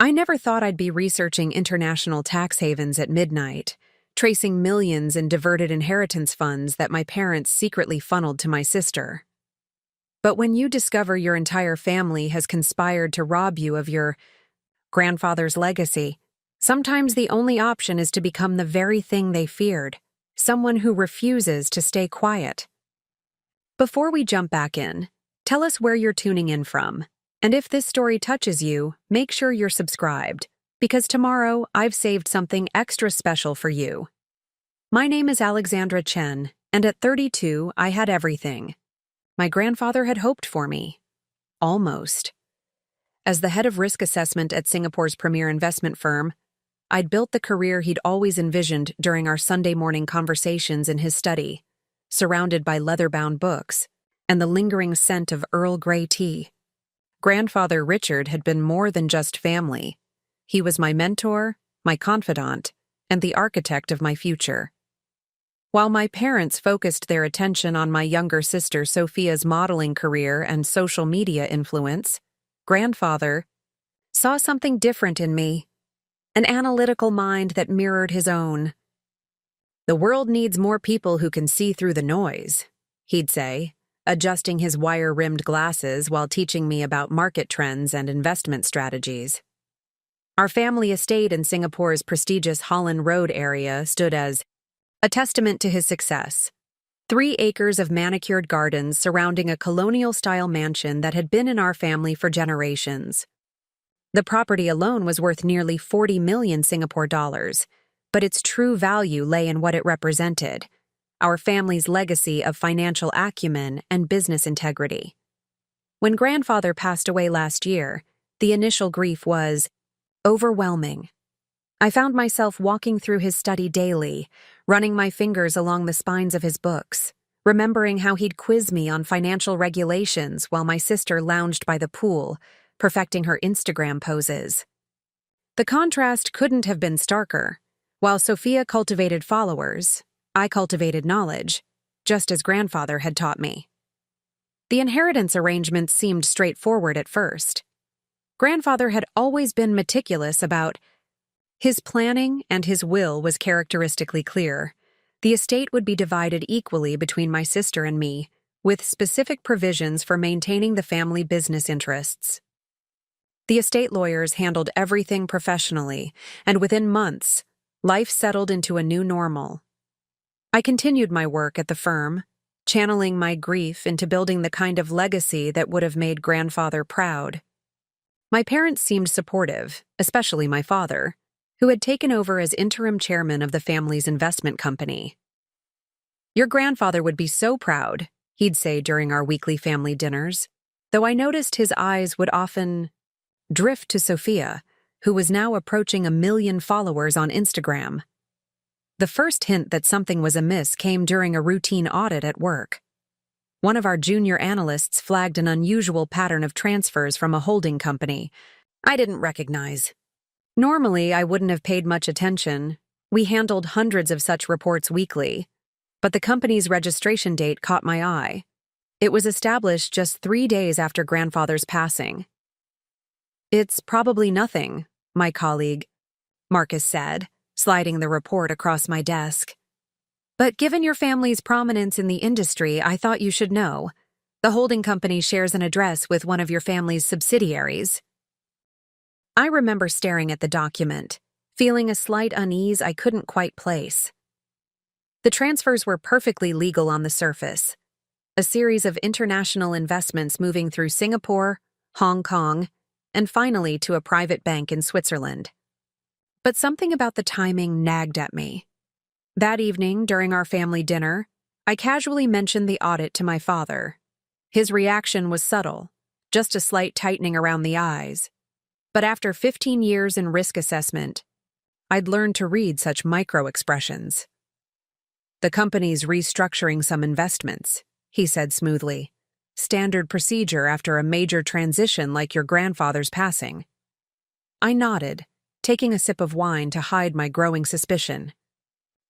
I never thought I'd be researching international tax havens at midnight, tracing millions in diverted inheritance funds that my parents secretly funneled to my sister. But when you discover your entire family has conspired to rob you of your grandfather's legacy, sometimes the only option is to become the very thing they feared, someone who refuses to stay quiet. Before we jump back in, tell us where you're tuning in from. And if this story touches you, make sure you're subscribed, because tomorrow I've saved something extra special for you. My name is Alexandra Chen, and at 32, I had everything. My grandfather had hoped for me. Almost. As the head of risk assessment at Singapore's premier investment firm, I'd built the career he'd always envisioned during our Sunday morning conversations in his study, surrounded by leather-bound books and the lingering scent of Earl Grey tea. Grandfather Richard had been more than just family. He was my mentor, my confidant, and the architect of my future. While my parents focused their attention on my younger sister Sophia's modeling career and social media influence, grandfather saw something different in me, an analytical mind that mirrored his own. "The world needs more people who can see through the noise," he'd say, adjusting his wire-rimmed glasses while teaching me about market trends and investment strategies. Our family estate in Singapore's prestigious Holland Road area stood as a testament to his success. 3 acres of manicured gardens surrounding a colonial-style mansion that had been in our family for generations. The property alone was worth nearly 40 million Singapore dollars, but its true value lay in what it represented: our family's legacy of financial acumen and business integrity. When grandfather passed away last year, the initial grief was overwhelming. I found myself walking through his study daily, running my fingers along the spines of his books, remembering how he'd quiz me on financial regulations while my sister lounged by the pool, perfecting her Instagram poses. The contrast couldn't have been starker. While Sophia cultivated followers, I cultivated knowledge, just as grandfather had taught me. The inheritance arrangements seemed straightforward at first. Grandfather had always been meticulous about his planning, and his will was characteristically clear. The estate would be divided equally between my sister and me, with specific provisions for maintaining the family business interests. The estate lawyers handled everything professionally, and within months, life settled into a new normal. I continued my work at the firm, channeling my grief into building the kind of legacy that would have made grandfather proud. My parents seemed supportive, especially my father, who had taken over as interim chairman of the family's investment company. "Your grandfather would be so proud," he'd say during our weekly family dinners, though I noticed his eyes would often drift to Sophia, who was now approaching 1 million followers on Instagram. The first hint that something was amiss came during a routine audit at work. One of our junior analysts flagged an unusual pattern of transfers from a holding company I didn't recognize. Normally, I wouldn't have paid much attention. We handled hundreds of such reports weekly. But the company's registration date caught my eye. It was established just 3 days after grandfather's passing. "It's probably nothing," my colleague, Marcus, said, sliding the report across my desk. "But given your family's prominence in the industry, I thought you should know. The holding company shares an address with one of your family's subsidiaries." I remember staring at the document, feeling a slight unease I couldn't quite place. The transfers were perfectly legal on the surface, a series of international investments moving through Singapore, Hong Kong, and finally to a private bank in Switzerland. But something about the timing nagged at me. That evening, during our family dinner, I casually mentioned the audit to my father. His reaction was subtle, just a slight tightening around the eyes. But after 15 years in risk assessment, I'd learned to read such micro-expressions. "The company's restructuring some investments," he said smoothly. "Standard procedure after a major transition like your grandfather's passing." I nodded, taking a sip of wine to hide my growing suspicion.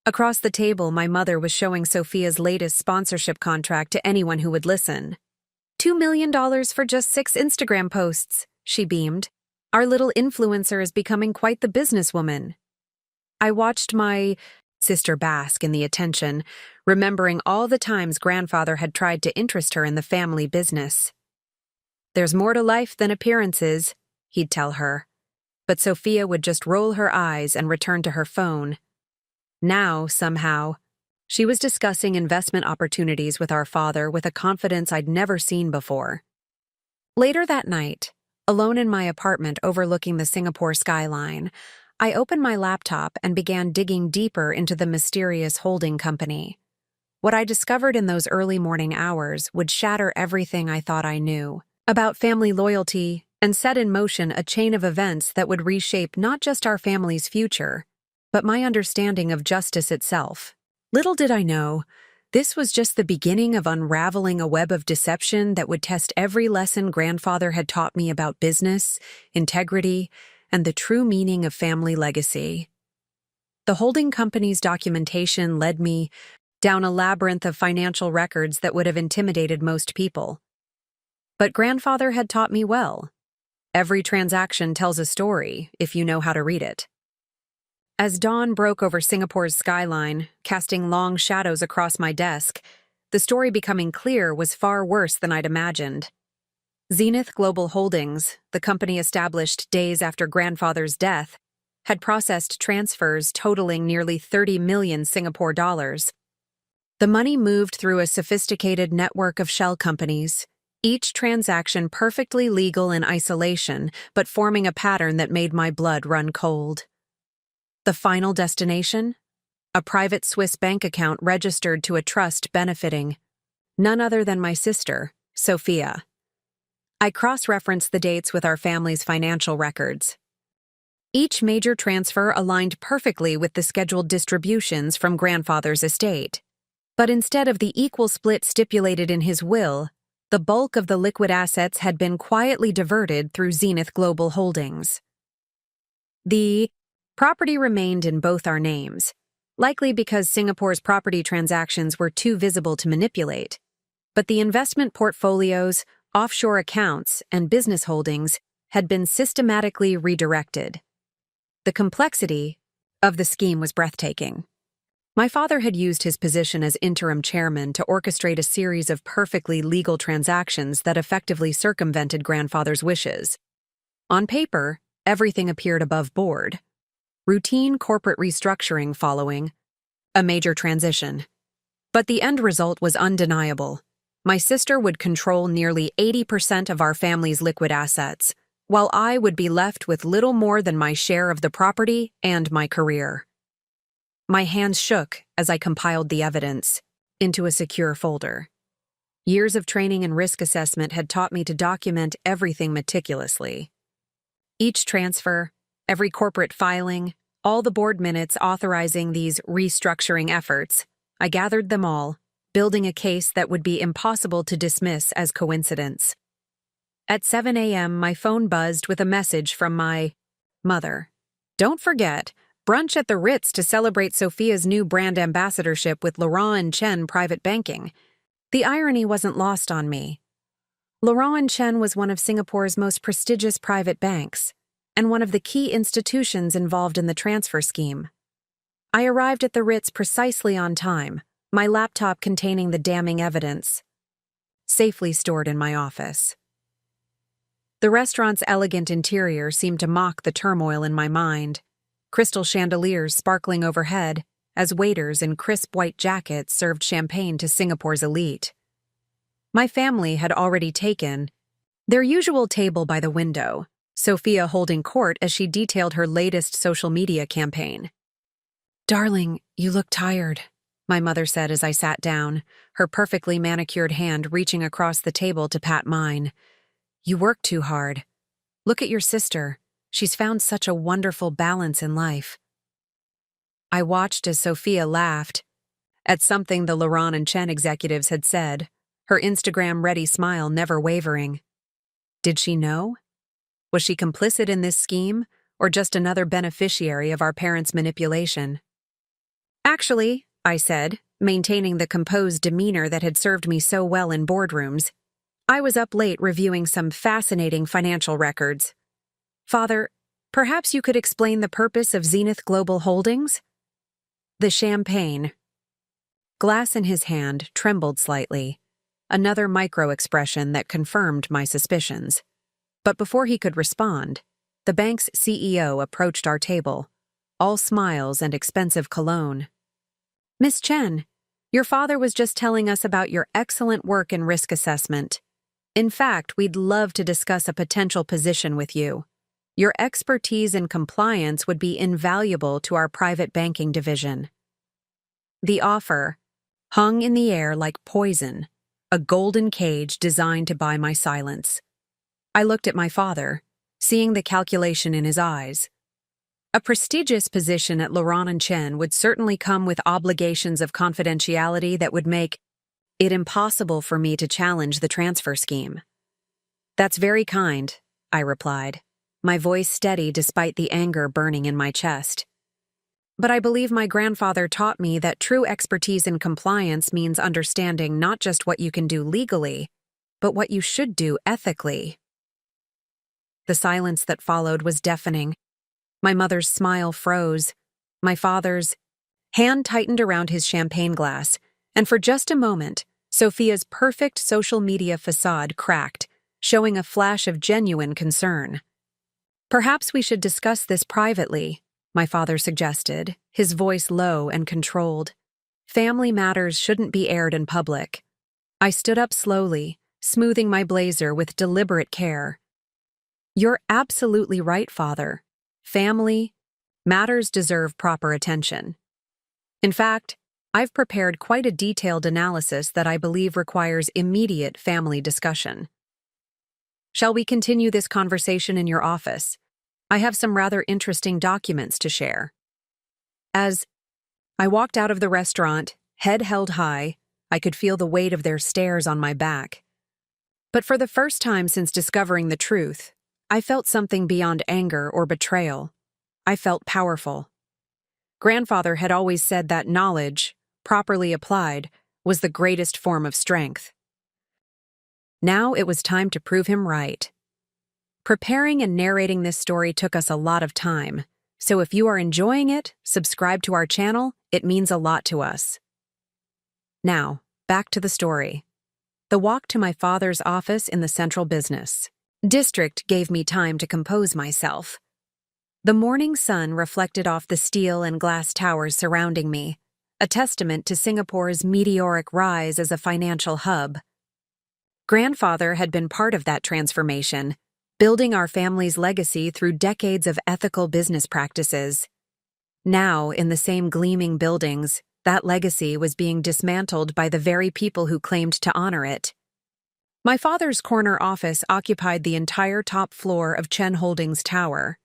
Across the table, my mother was showing Sophia's latest sponsorship contract to anyone who would listen. $2 million for just 6 Instagram posts, she beamed. Our little influencer is becoming quite the businesswoman. I watched my sister bask in the attention, remembering all the times grandfather had tried to interest her in the family business. "There's more to life than appearances," he'd tell her. But Sophia would just roll her eyes and return to her phone. Now, somehow, she was discussing investment opportunities with our father with a confidence I'd never seen before. Later that night, alone in my apartment overlooking the Singapore skyline, I opened my laptop and began digging deeper into the mysterious holding company. What I discovered in those early morning hours would shatter everything I thought I knew about family loyalty and set in motion a chain of events that would reshape not just our family's future, but my understanding of justice itself. Little did I know, this was just the beginning of unraveling a web of deception that would test every lesson grandfather had taught me about business, integrity, and the true meaning of family legacy. The holding company's documentation led me down a labyrinth of financial records that would have intimidated most people. But grandfather had taught me well. Every transaction tells a story if you know how to read it. As dawn broke over Singapore's skyline, casting long shadows across my desk, the story becoming clear was far worse than I'd imagined. Zenith Global Holdings, the company established days after grandfather's death, had processed transfers totaling nearly 30 million Singapore dollars. The money moved through a sophisticated network of shell companies, each transaction perfectly legal in isolation, but forming a pattern that made my blood run cold. The final destination? A private Swiss bank account registered to a trust benefiting none other than my sister, Sophia. I cross-referenced the dates with our family's financial records. Each major transfer aligned perfectly with the scheduled distributions from grandfather's estate. But instead of the equal split stipulated in his will, the bulk of the liquid assets had been quietly diverted through Zenith Global Holdings. The property remained in both our names, likely because Singapore's property transactions were too visible to manipulate, but the investment portfolios, offshore accounts, and business holdings had been systematically redirected. The complexity of the scheme was breathtaking. My father had used his position as interim chairman to orchestrate a series of perfectly legal transactions that effectively circumvented grandfather's wishes. On paper, everything appeared above board. Routine corporate restructuring following a major transition. But the end result was undeniable. My sister would control nearly 80% of our family's liquid assets, while I would be left with little more than my share of the property and my career. My hands shook as I compiled the evidence into a secure folder. Years of training and risk assessment had taught me to document everything meticulously. Each transfer, every corporate filing, all the board minutes authorizing these restructuring efforts, I gathered them all, building a case that would be impossible to dismiss as coincidence. At 7 a.m., my phone buzzed with a message from my mother. "Don't forget, brunch at the Ritz to celebrate Sophia's new brand ambassadorship with Laurent & Chen Private Banking." The irony wasn't lost on me. Laurent & Chen was one of Singapore's most prestigious private banks, and one of the key institutions involved in the transfer scheme. I arrived at the Ritz precisely on time, my laptop containing the damning evidence, safely stored in my office. The restaurant's elegant interior seemed to mock the turmoil in my mind, crystal chandeliers sparkling overhead as waiters in crisp white jackets served champagne to Singapore's elite. My family had already taken their usual table by the window, Sophia holding court as she detailed her latest social media campaign. "Darling, you look tired," my mother said as I sat down, her perfectly manicured hand reaching across the table to pat mine. "You work too hard. Look at your sister. She's found such a wonderful balance in life." I watched as Sophia laughed at something the Laurent & Chen executives had said, her Instagram-ready smile never wavering. Did she know? Was she complicit in this scheme, or just another beneficiary of our parents' manipulation? "Actually," I said, maintaining the composed demeanor that had served me so well in boardrooms, "I was up late reviewing some fascinating financial records." Father, perhaps you could explain the purpose of Zenith Global Holdings? The champagne. Glass in his hand trembled slightly, another micro-expression that confirmed my suspicions. But before he could respond, the bank's CEO approached our table, all smiles and expensive cologne. Miss Chen, your father was just telling us about your excellent work in risk assessment. In fact, we'd love to discuss a potential position with you. Your expertise in compliance would be invaluable to our private banking division. The offer hung in the air like poison, a golden cage designed to buy my silence. I looked at my father, seeing the calculation in his eyes. A prestigious position at Laurent & Chen would certainly come with obligations of confidentiality that would make it impossible for me to challenge the transfer scheme. That's very kind, I replied, my voice steady despite the anger burning in my chest. But I believe my grandfather taught me that true expertise in compliance means understanding not just what you can do legally, but what you should do ethically. The silence that followed was deafening. My mother's smile froze. My father's hand tightened around his champagne glass, and for just a moment, Sophia's perfect social media facade cracked, showing a flash of genuine concern. Perhaps we should discuss this privately, my father suggested, his voice low and controlled. Family matters shouldn't be aired in public. I stood up slowly, smoothing my blazer with deliberate care. You're absolutely right, Father. Family matters deserve proper attention. In fact, I've prepared quite a detailed analysis that I believe requires immediate family discussion. Shall we continue this conversation in your office? I have some rather interesting documents to share. As I walked out of the restaurant, head held high, I could feel the weight of their stares on my back. But for the first time since discovering the truth, I felt something beyond anger or betrayal. I felt powerful. Grandfather had always said that knowledge, properly applied, was the greatest form of strength. Now it was time to prove him right. Preparing and narrating this story took us a lot of time, so if you are enjoying it, subscribe to our channel, it means a lot to us. Now, back to the story. The walk to my father's office in the central business district gave me time to compose myself. The morning sun reflected off the steel and glass towers surrounding me, a testament to Singapore's meteoric rise as a financial hub. Grandfather had been part of that transformation, building our family's legacy through decades of ethical business practices. Now, in the same gleaming buildings, that legacy was being dismantled by the very people who claimed to honor it. My father's corner office occupied the entire top floor of Chen Holdings Tower.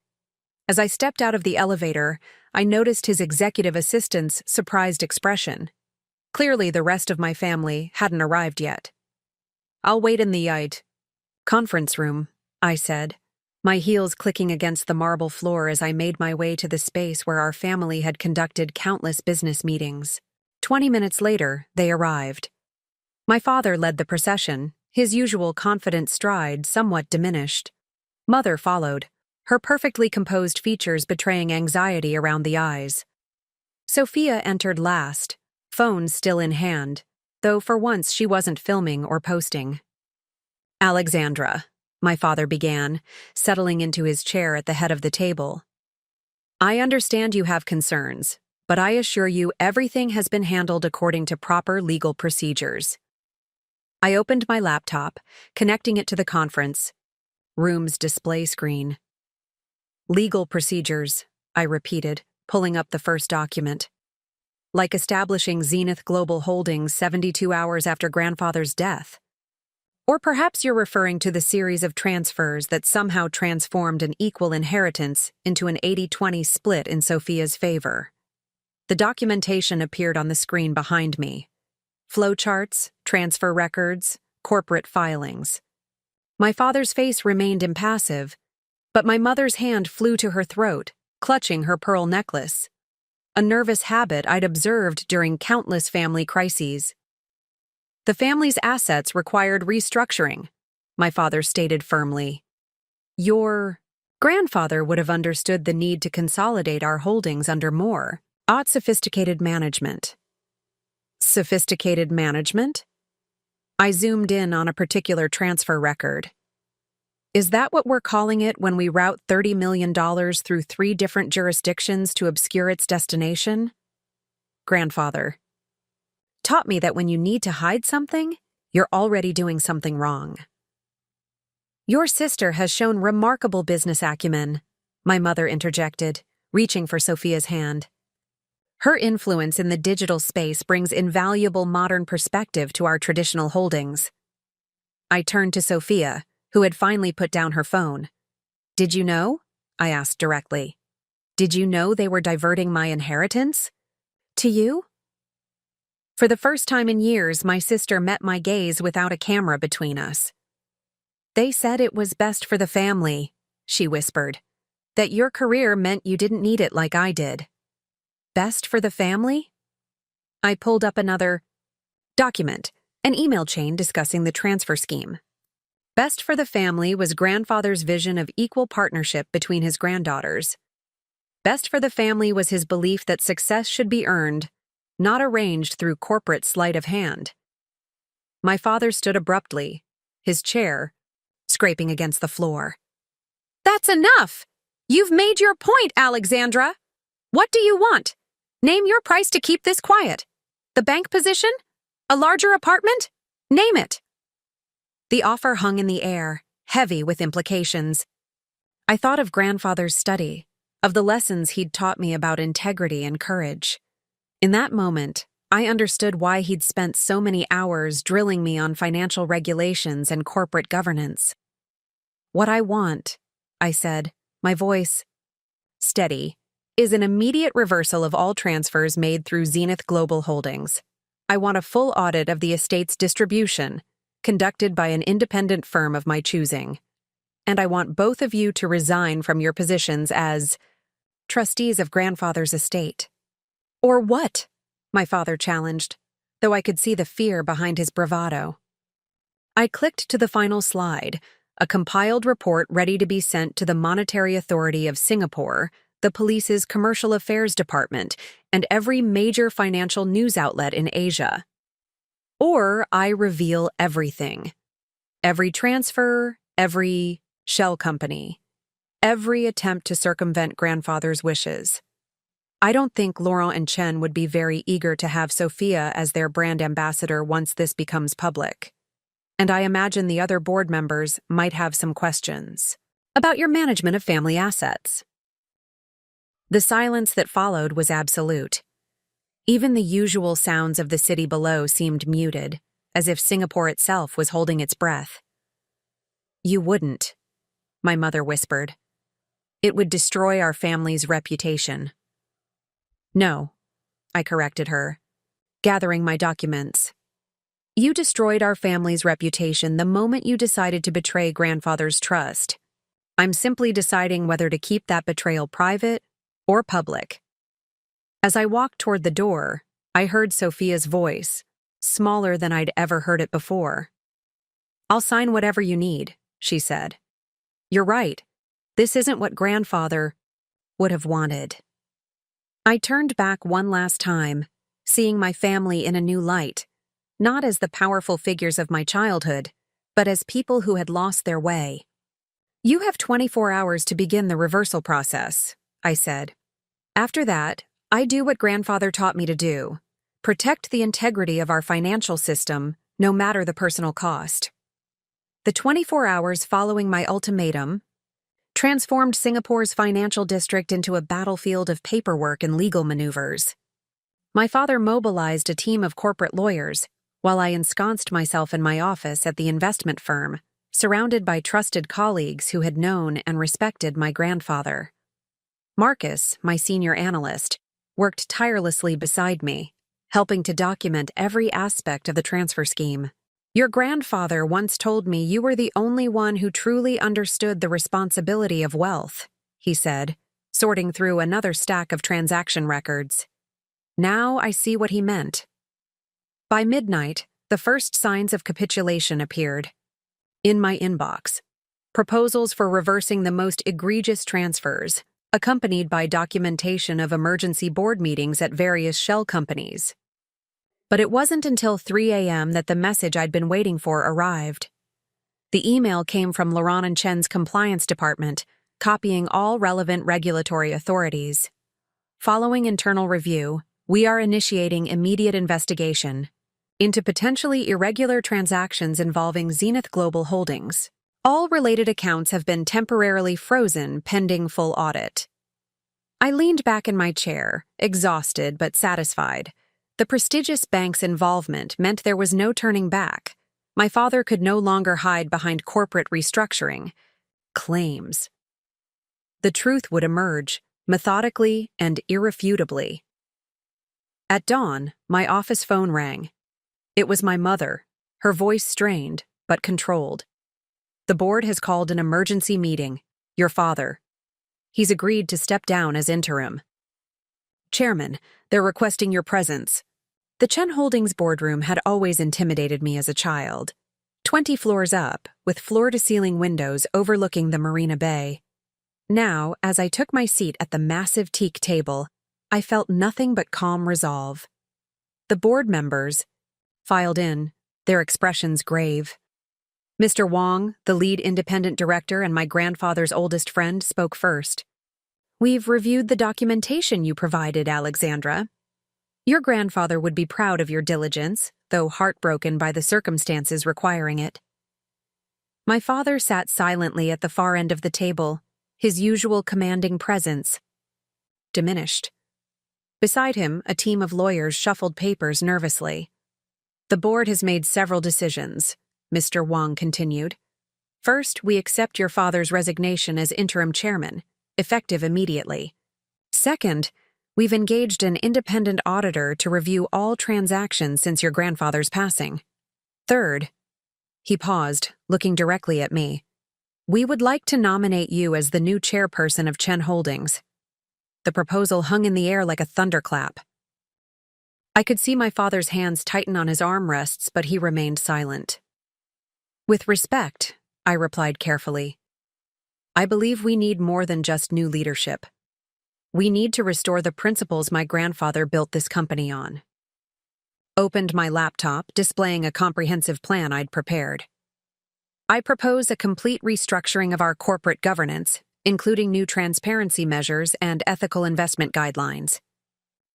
As I stepped out of the elevator, I noticed his executive assistant's surprised expression. Clearly, the rest of my family hadn't arrived yet. I'll wait in the conference room, I said, my heels clicking against the marble floor as I made my way to the space where our family had conducted countless business meetings. 20 minutes later, they arrived. My father led the procession, his usual confident stride somewhat diminished. Mother followed, her perfectly composed features betraying anxiety around the eyes. Sophia entered last, phone still in hand, though for once she wasn't filming or posting. Alexandra, my father began, settling into his chair at the head of the table. I understand you have concerns, but I assure you everything has been handled according to proper legal procedures. I opened my laptop, connecting it to the conference room's display screen. Legal procedures, I repeated, pulling up the first document. Like establishing Zenith Global Holdings 72 hours after grandfather's death. Or perhaps you're referring to the series of transfers that somehow transformed an equal inheritance into an 80-20 split in Sophia's favor. The documentation appeared on the screen behind me. Flowcharts, transfer records, corporate filings. My father's face remained impassive, but my mother's hand flew to her throat, clutching her pearl necklace. A nervous habit I'd observed during countless family crises. The family's assets required restructuring, my father stated firmly. You're Grandfather would have understood the need to consolidate our holdings under more sophisticated management. Sophisticated management? I zoomed in on a particular transfer record. Is that what we're calling it when we route $30 million through 3 different jurisdictions to obscure its destination? Grandfather taught me that when you need to hide something, you're already doing something wrong. Your sister has shown remarkable business acumen, my mother interjected, reaching for Sophia's hand. Her influence in the digital space brings invaluable modern perspective to our traditional holdings. I turned to Sophia, who had finally put down her phone. Did you know? I asked directly. Did you know they were diverting my inheritance? To you? For the first time in years, my sister met my gaze without a camera between us. They said it was best for the family, she whispered, that your career meant you didn't need it like I did. Best for the family? I pulled up another document, an email chain discussing the transfer scheme. Best for the family was grandfather's vision of equal partnership between his granddaughters. Best for the family was his belief that success should be earned, not arranged through corporate sleight of hand. My father stood abruptly, his chair scraping against the floor. That's enough! You've made your point, Alexandra! What do you want? Name your price to keep this quiet. The bank position? A larger apartment? Name it. The offer hung in the air, heavy with implications. I thought of grandfather's study, of the lessons he'd taught me about integrity and courage. In that moment, I understood why he'd spent so many hours drilling me on financial regulations and corporate governance. What I want, I said, my voice steady, is an immediate reversal of all transfers made through Zenith Global Holdings. I want a full audit of the estate's distribution, conducted by an independent firm of my choosing. And I want both of you to resign from your positions as trustees of grandfather's estate. Or what? My father challenged, though I could see the fear behind his bravado. I clicked to the final slide, a compiled report ready to be sent to the Monetary Authority of Singapore, the police's Commercial Affairs Department, and every major financial news outlet in Asia. Or I reveal everything. Every transfer, every shell company, every attempt to circumvent grandfather's wishes. I don't think Laurent and Chen would be very eager to have Sophia as their brand ambassador once this becomes public. And I imagine the other board members might have some questions about your management of family assets. The silence that followed was absolute. Even the usual sounds of the city below seemed muted, as if Singapore itself was holding its breath. You wouldn't, my mother whispered. It would destroy our family's reputation. No, I corrected her, gathering my documents. You destroyed our family's reputation the moment you decided to betray grandfather's trust. I'm simply deciding whether to keep that betrayal private or public. As I walked toward the door, I heard Sophia's voice, smaller than I'd ever heard it before. I'll sign whatever you need, she said. You're right. This isn't what grandfather would have wanted. I turned back one last time, seeing my family in a new light, not as the powerful figures of my childhood, but as people who had lost their way. You have 24 hours to begin the reversal process, I said. After that, I do what grandfather taught me to do, protect the integrity of our financial system, no matter the personal cost. The 24 hours following my ultimatum transformed Singapore's financial district into a battlefield of paperwork and legal maneuvers. My father mobilized a team of corporate lawyers, while I ensconced myself in my office at the investment firm, surrounded by trusted colleagues who had known and respected my grandfather. Marcus, my senior analyst, worked tirelessly beside me, helping to document every aspect of the transfer scheme. Your grandfather once told me you were the only one who truly understood the responsibility of wealth, he said, sorting through another stack of transaction records. Now I see what he meant. By midnight, the first signs of capitulation appeared. In my inbox. proposals for reversing the most egregious transfers, accompanied by documentation of emergency board meetings at various shell companies. But it wasn't until 3 a.m. that the message I'd been waiting for arrived. The email came from Laurent and Chen's compliance department, copying all relevant regulatory authorities. Following internal review, we are initiating immediate investigation into potentially irregular transactions involving Zenith Global Holdings. All related accounts have been temporarily frozen pending full audit. I leaned back in my chair, exhausted but satisfied. The prestigious bank's involvement meant there was no turning back. My father could no longer hide behind corporate restructuring claims. The truth would emerge, methodically and irrefutably. At dawn, my office phone rang. It was my mother, her voice strained but controlled. The board has called an emergency meeting. Your father. He's agreed to step down as interim. Chairman, they're requesting your presence. The Chen Holdings boardroom had always intimidated me as a child. 20 floors up, with floor-to-ceiling windows overlooking the Marina Bay. Now, as I took my seat at the massive teak table, I felt nothing but calm resolve. The board members filed in, their expressions grave. Mr. Wang, the lead independent director and my grandfather's oldest friend, spoke first. We've reviewed the documentation you provided, Alexandra. Your grandfather would be proud of your diligence, though heartbroken by the circumstances requiring it. My father sat silently at the far end of the table, his usual commanding presence diminished. Beside him, a team of lawyers shuffled papers nervously. The board has made several decisions, Mr. Wang continued. First, we accept your father's resignation as interim chairman, effective immediately. Second, we've engaged an independent auditor to review all transactions since your grandfather's passing. Third, he paused, looking directly at me. We would like to nominate you as the new chairperson of Chen Holdings. The proposal hung in the air like a thunderclap. I could see my father's hands tighten on his armrests, but he remained silent. With respect, I replied carefully. I believe we need more than just new leadership. We need to restore the principles my grandfather built this company on. Opened my laptop, displaying a comprehensive plan I'd prepared. I propose a complete restructuring of our corporate governance, including new transparency measures and ethical investment guidelines.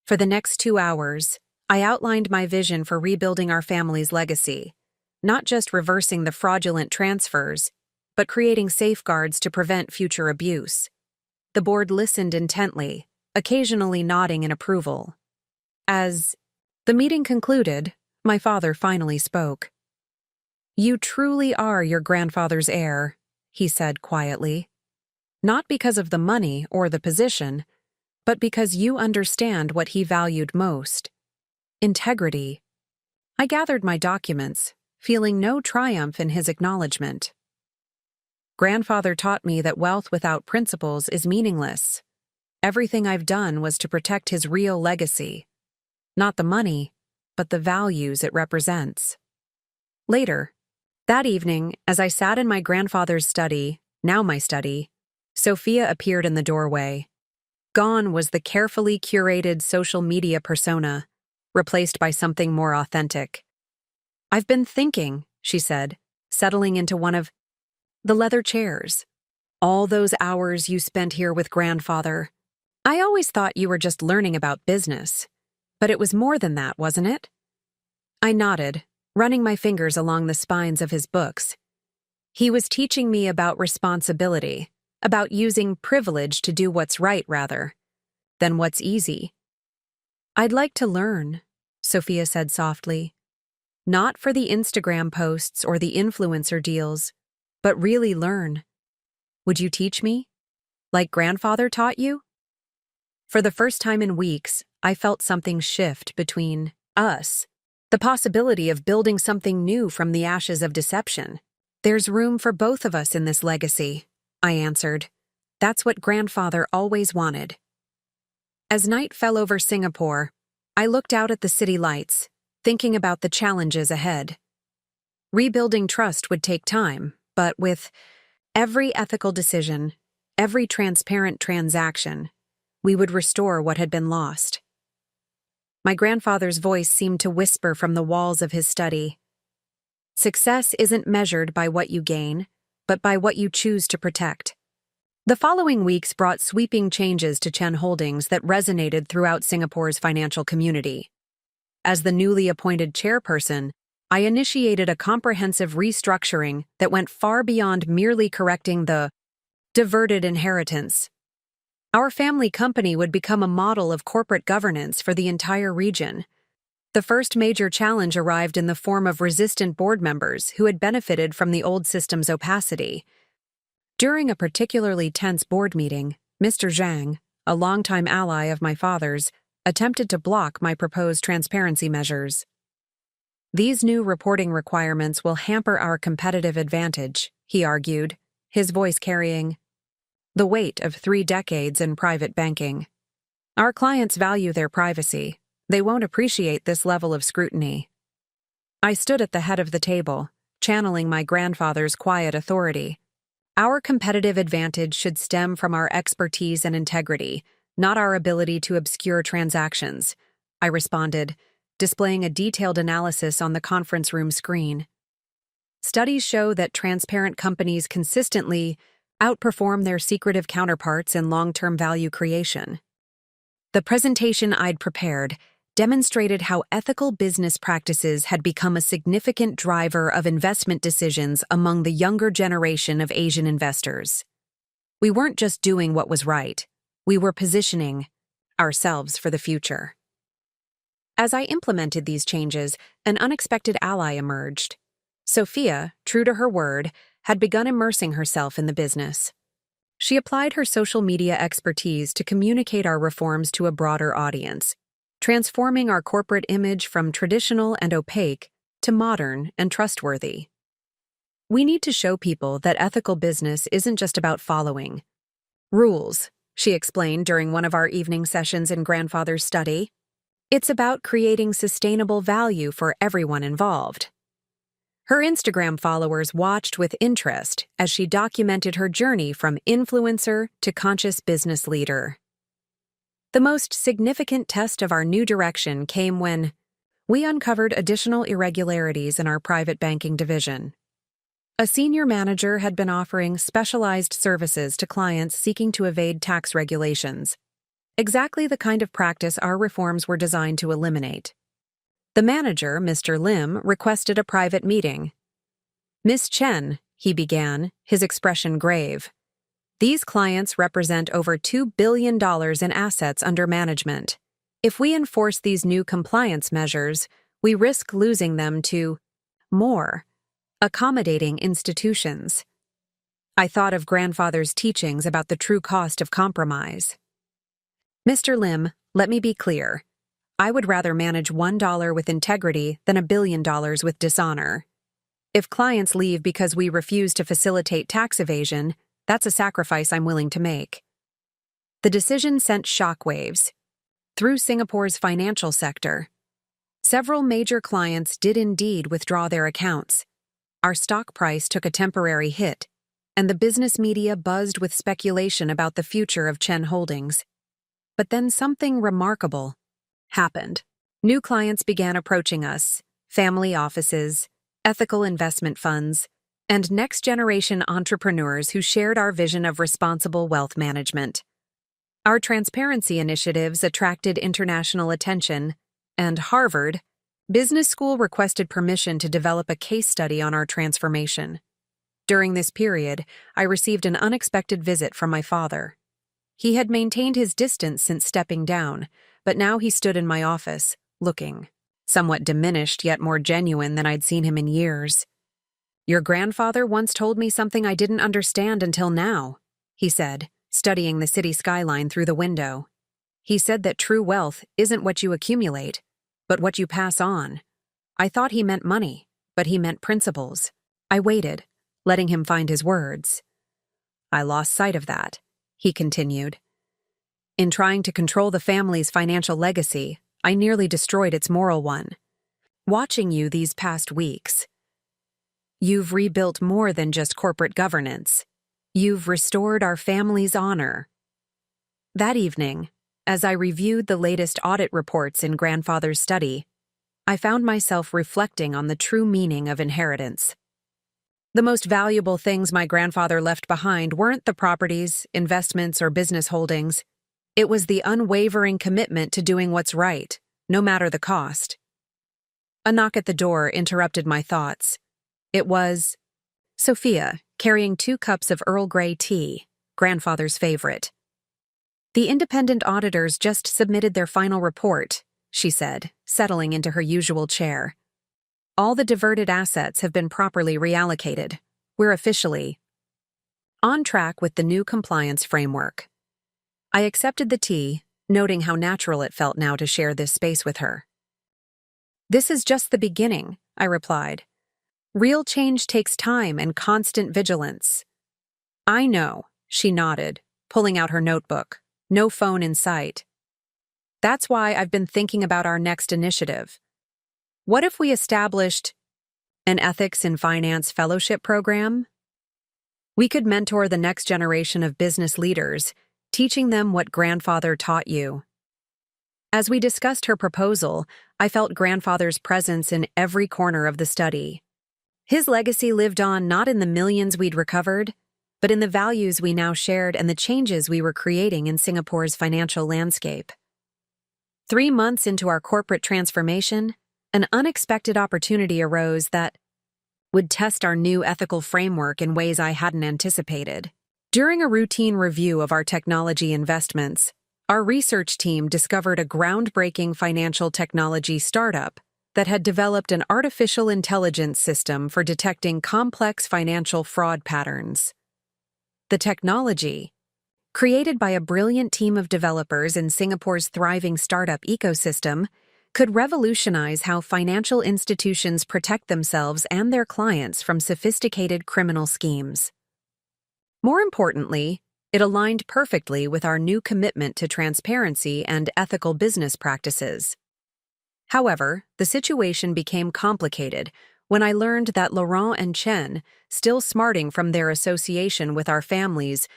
For the next 2 hours, I outlined my vision for rebuilding our family's legacy, not just reversing the fraudulent transfers, but creating safeguards to prevent future abuse. The board listened intently, occasionally nodding in approval. As the meeting concluded, my father finally spoke. You truly are your grandfather's heir, he said quietly. Not because of the money or the position, but because you understand what he valued most. Integrity. I gathered my documents, feeling no triumph in his acknowledgement. Grandfather taught me that wealth without principles is meaningless. Everything I've done was to protect his real legacy. Not the money, but the values it represents. Later, that evening, as I sat in my grandfather's study, now my study, Sophia appeared in the doorway. Gone was the carefully curated social media persona, replaced by something more authentic. I've been thinking, she said, settling into one of the leather chairs. All those hours you spent here with grandfather. I always thought you were just learning about business. But it was more than that, wasn't it? I nodded, running my fingers along the spines of his books. He was teaching me about responsibility, about using privilege to do what's right rather than what's easy. I'd like to learn, Sophia said softly. Not for the Instagram posts or the influencer deals, but really learn. Would you teach me? Like grandfather taught you? For the first time in weeks, I felt something shift between us, the possibility of building something new from the ashes of deception. There's room for both of us in this legacy, I answered. That's what grandfather always wanted. As night fell over Singapore, I looked out at the city lights, thinking about the challenges ahead. Rebuilding trust would take time, but with Every ethical decision, every transparent transaction, we would restore what had been lost. My grandfather's voice seemed to whisper from the walls of his study. Success isn't measured by what you gain, but by what you choose to protect. The following weeks brought sweeping changes to Chen Holdings that resonated throughout Singapore's financial community. As the newly appointed chairperson, I initiated a comprehensive restructuring that went far beyond merely correcting the diverted inheritance. Our family company would become a model of corporate governance for the entire region. The first major challenge arrived in the form of resistant board members who had benefited from the old system's opacity. During a particularly tense board meeting, Mr. Zhang, a longtime ally of my father's, attempted to block my proposed transparency measures. These new reporting requirements will hamper our competitive advantage, he argued, his voice carrying the weight of 3 decades in private banking. Our clients value their privacy. They won't appreciate this level of scrutiny. I stood at the head of the table, channeling my grandfather's quiet authority. Our competitive advantage should stem from our expertise and integrity, not our ability to obscure transactions, I responded, displaying a detailed analysis on the conference room screen. Studies show that transparent companies consistently outperform their secretive counterparts in long-term value creation. The presentation I'd prepared demonstrated how ethical business practices had become a significant driver of investment decisions among the younger generation of Asian investors. We weren't just doing what was right, we were positioning ourselves for the future. As I implemented these changes, an unexpected ally emerged. Sophia, true to her word, had begun immersing herself in the business. She applied her social media expertise to communicate our reforms to a broader audience, transforming our corporate image from traditional and opaque to modern and trustworthy. We need to show people that ethical business isn't just about following rules, she explained during one of our evening sessions in grandfather's study. It's about creating sustainable value for everyone involved. Her Instagram followers watched with interest as she documented her journey from influencer to conscious business leader. The most significant test of our new direction came when we uncovered additional irregularities in our private banking division. A senior manager had been offering specialized services to clients seeking to evade tax regulations, exactly the kind of practice our reforms were designed to eliminate. The manager, Mr. Lim, requested a private meeting. "Miss Chen," he began, his expression grave. "These clients represent over $2 billion in assets under management. If we enforce these new compliance measures, we risk losing them to more accommodating institutions." I thought of grandfather's teachings about the true cost of compromise. "Mr. Lim, let me be clear. I would rather manage $1 with integrity than $1 billion with dishonor. If clients leave because we refuse to facilitate tax evasion, that's a sacrifice I'm willing to make." The decision sent shockwaves through Singapore's financial sector. Several major clients did indeed withdraw their accounts. Our stock price took a temporary hit, and the business media buzzed with speculation about the future of Chen Holdings. But then something remarkable happened. New clients began approaching us, family offices, ethical investment funds, and next-generation entrepreneurs who shared our vision of responsible wealth management. Our transparency initiatives attracted international attention, and Harvard Business School requested permission to develop a case study on our transformation. During this period, I received an unexpected visit from my father. He had maintained his distance since stepping down, but now he stood in my office, looking somewhat diminished yet more genuine than I'd seen him in years. "Your grandfather once told me something I didn't understand until now," he said, studying the city skyline through the window. "He said that true wealth isn't what you accumulate, but what you pass on." I thought he meant money, but he meant principles. I waited, letting him find his words. "I lost sight of that," he continued. "In trying to control the family's financial legacy, I nearly destroyed its moral one. Watching you these past weeks, you've rebuilt more than just corporate governance. You've restored our family's honor." That evening, as I reviewed the latest audit reports in grandfather's study, I found myself reflecting on the true meaning of inheritance. The most valuable things my grandfather left behind weren't the properties, investments, or business holdings. It was the unwavering commitment to doing what's right, no matter the cost. A knock at the door interrupted my thoughts. It was Sophia, carrying 2 cups of Earl Grey tea, grandfather's favorite. "The independent auditors just submitted their final report," she said, settling into her usual chair. "All the diverted assets have been properly reallocated. We're officially on track with the new compliance framework." I accepted the tea, noting how natural it felt now to share this space with her. "This is just the beginning," I replied. "Real change takes time and constant vigilance." "I know," she nodded, pulling out her notebook. No phone in sight. "That's why I've been thinking about our next initiative. What if we established an Ethics in Finance Fellowship program? We could mentor the next generation of business leaders, teaching them what grandfather taught you." As we discussed her proposal, I felt grandfather's presence in every corner of the study. His legacy lived on not in the millions we'd recovered, but in the values we now shared and the changes we were creating in Singapore's financial landscape. 3 months into our corporate transformation, an unexpected opportunity arose that would test our new ethical framework in ways I hadn't anticipated. During a routine review of our technology investments, our research team discovered a groundbreaking financial technology startup that had developed an artificial intelligence system for detecting complex financial fraud patterns. The technology, created by a brilliant team of developers in Singapore's thriving startup ecosystem, could revolutionize how financial institutions protect themselves and their clients from sophisticated criminal schemes. More importantly, it aligned perfectly with our new commitment to transparency and ethical business practices. However, the situation became complicated when I learned that Laurent and Chen, still smarting from their association with our families'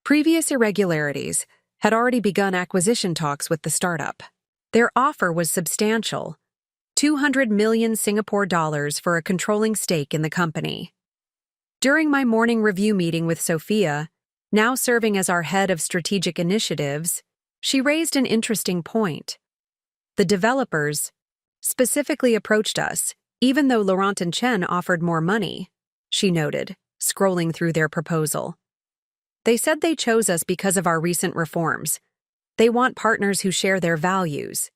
previous irregularities, had already begun acquisition talks with the startup. Their offer was substantial, 200 million Singapore dollars for a controlling stake in the company. During my morning review meeting with Sophia, now serving as our head of strategic initiatives, she raised an interesting point. The developers specifically approached us, even though Laurent and Chen offered more money, she noted, scrolling through their proposal. "They said they chose us because of our recent reforms. They want partners who share their values."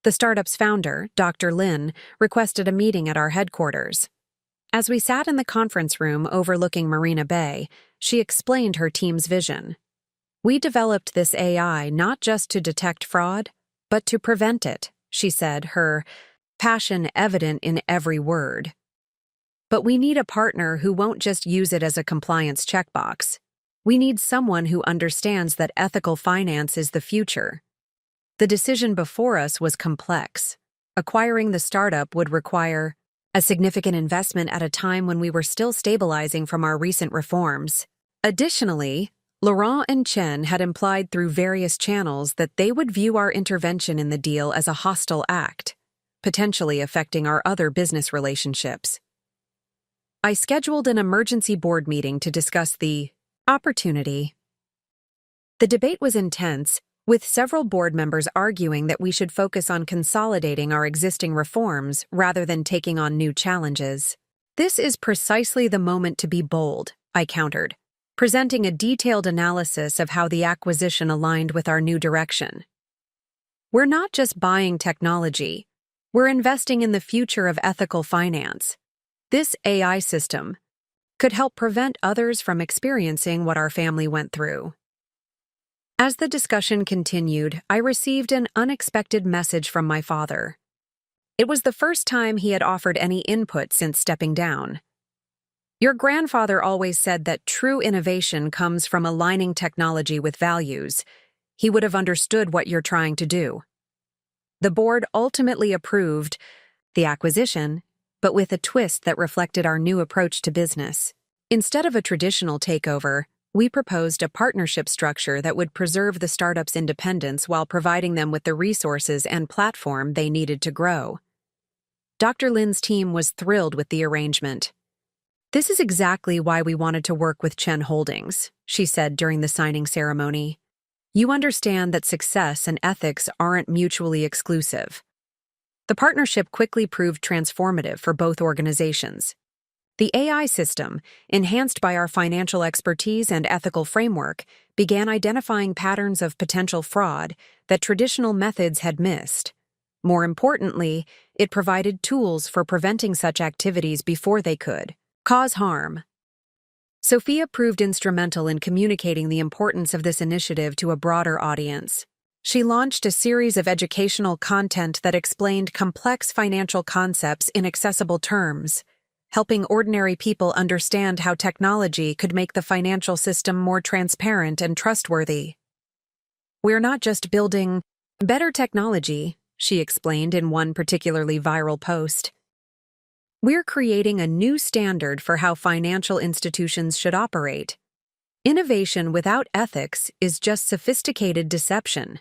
The startup's founder, Dr. Lin, requested a meeting at our headquarters. As we sat in the conference room overlooking Marina Bay, she explained her team's vision. "We developed this AI not just to detect fraud, but to prevent it," she said, her passion evident in every word. "But we need a partner who won't just use it as a compliance checkbox. We need someone who understands that ethical finance is the future." The decision before us was complex. Acquiring the startup would require a significant investment at a time when we were still stabilizing from our recent reforms. Additionally, Laurent and Chen had implied through various channels that they would view our intervention in the deal as a hostile act, potentially affecting our other business relationships. I scheduled an emergency board meeting to discuss the opportunity. The debate was intense, with several board members arguing that we should focus on consolidating our existing reforms rather than taking on new challenges. "This is precisely the moment to be bold," I countered, presenting a detailed analysis of how the acquisition aligned with our new direction. "We're not just buying technology, we're investing in the future of ethical finance. This AI system could help prevent others from experiencing what our family went through." As the discussion continued, I received an unexpected message from my father. It was the first time he had offered any input since stepping down. "Your grandfather always said that true innovation comes from aligning technology with values. He would have understood what you're trying to do." The board ultimately approved the acquisition, but with a twist that reflected our new approach to business. Instead of a traditional takeover, We proposed a partnership structure that would preserve the startup's independence while providing them with the resources and platform they needed to grow. Dr. Lin's team was thrilled with the arrangement. "This is exactly why we wanted to work with Chen Holdings," she said during the signing ceremony. "You understand that success and ethics aren't mutually exclusive." The partnership quickly proved transformative for both organizations. The AI system, enhanced by our financial expertise and ethical framework, began identifying patterns of potential fraud that traditional methods had missed. More importantly, it provided tools for preventing such activities before they could cause harm. Sophia proved instrumental in communicating the importance of this initiative to a broader audience. She launched a series of educational content that explained complex financial concepts in accessible terms, helping ordinary people understand how technology could make the financial system more transparent and trustworthy. "We're not just building better technology," she explained in one particularly viral post. "We're creating a new standard for how financial institutions should operate. Innovation without ethics is just sophisticated deception."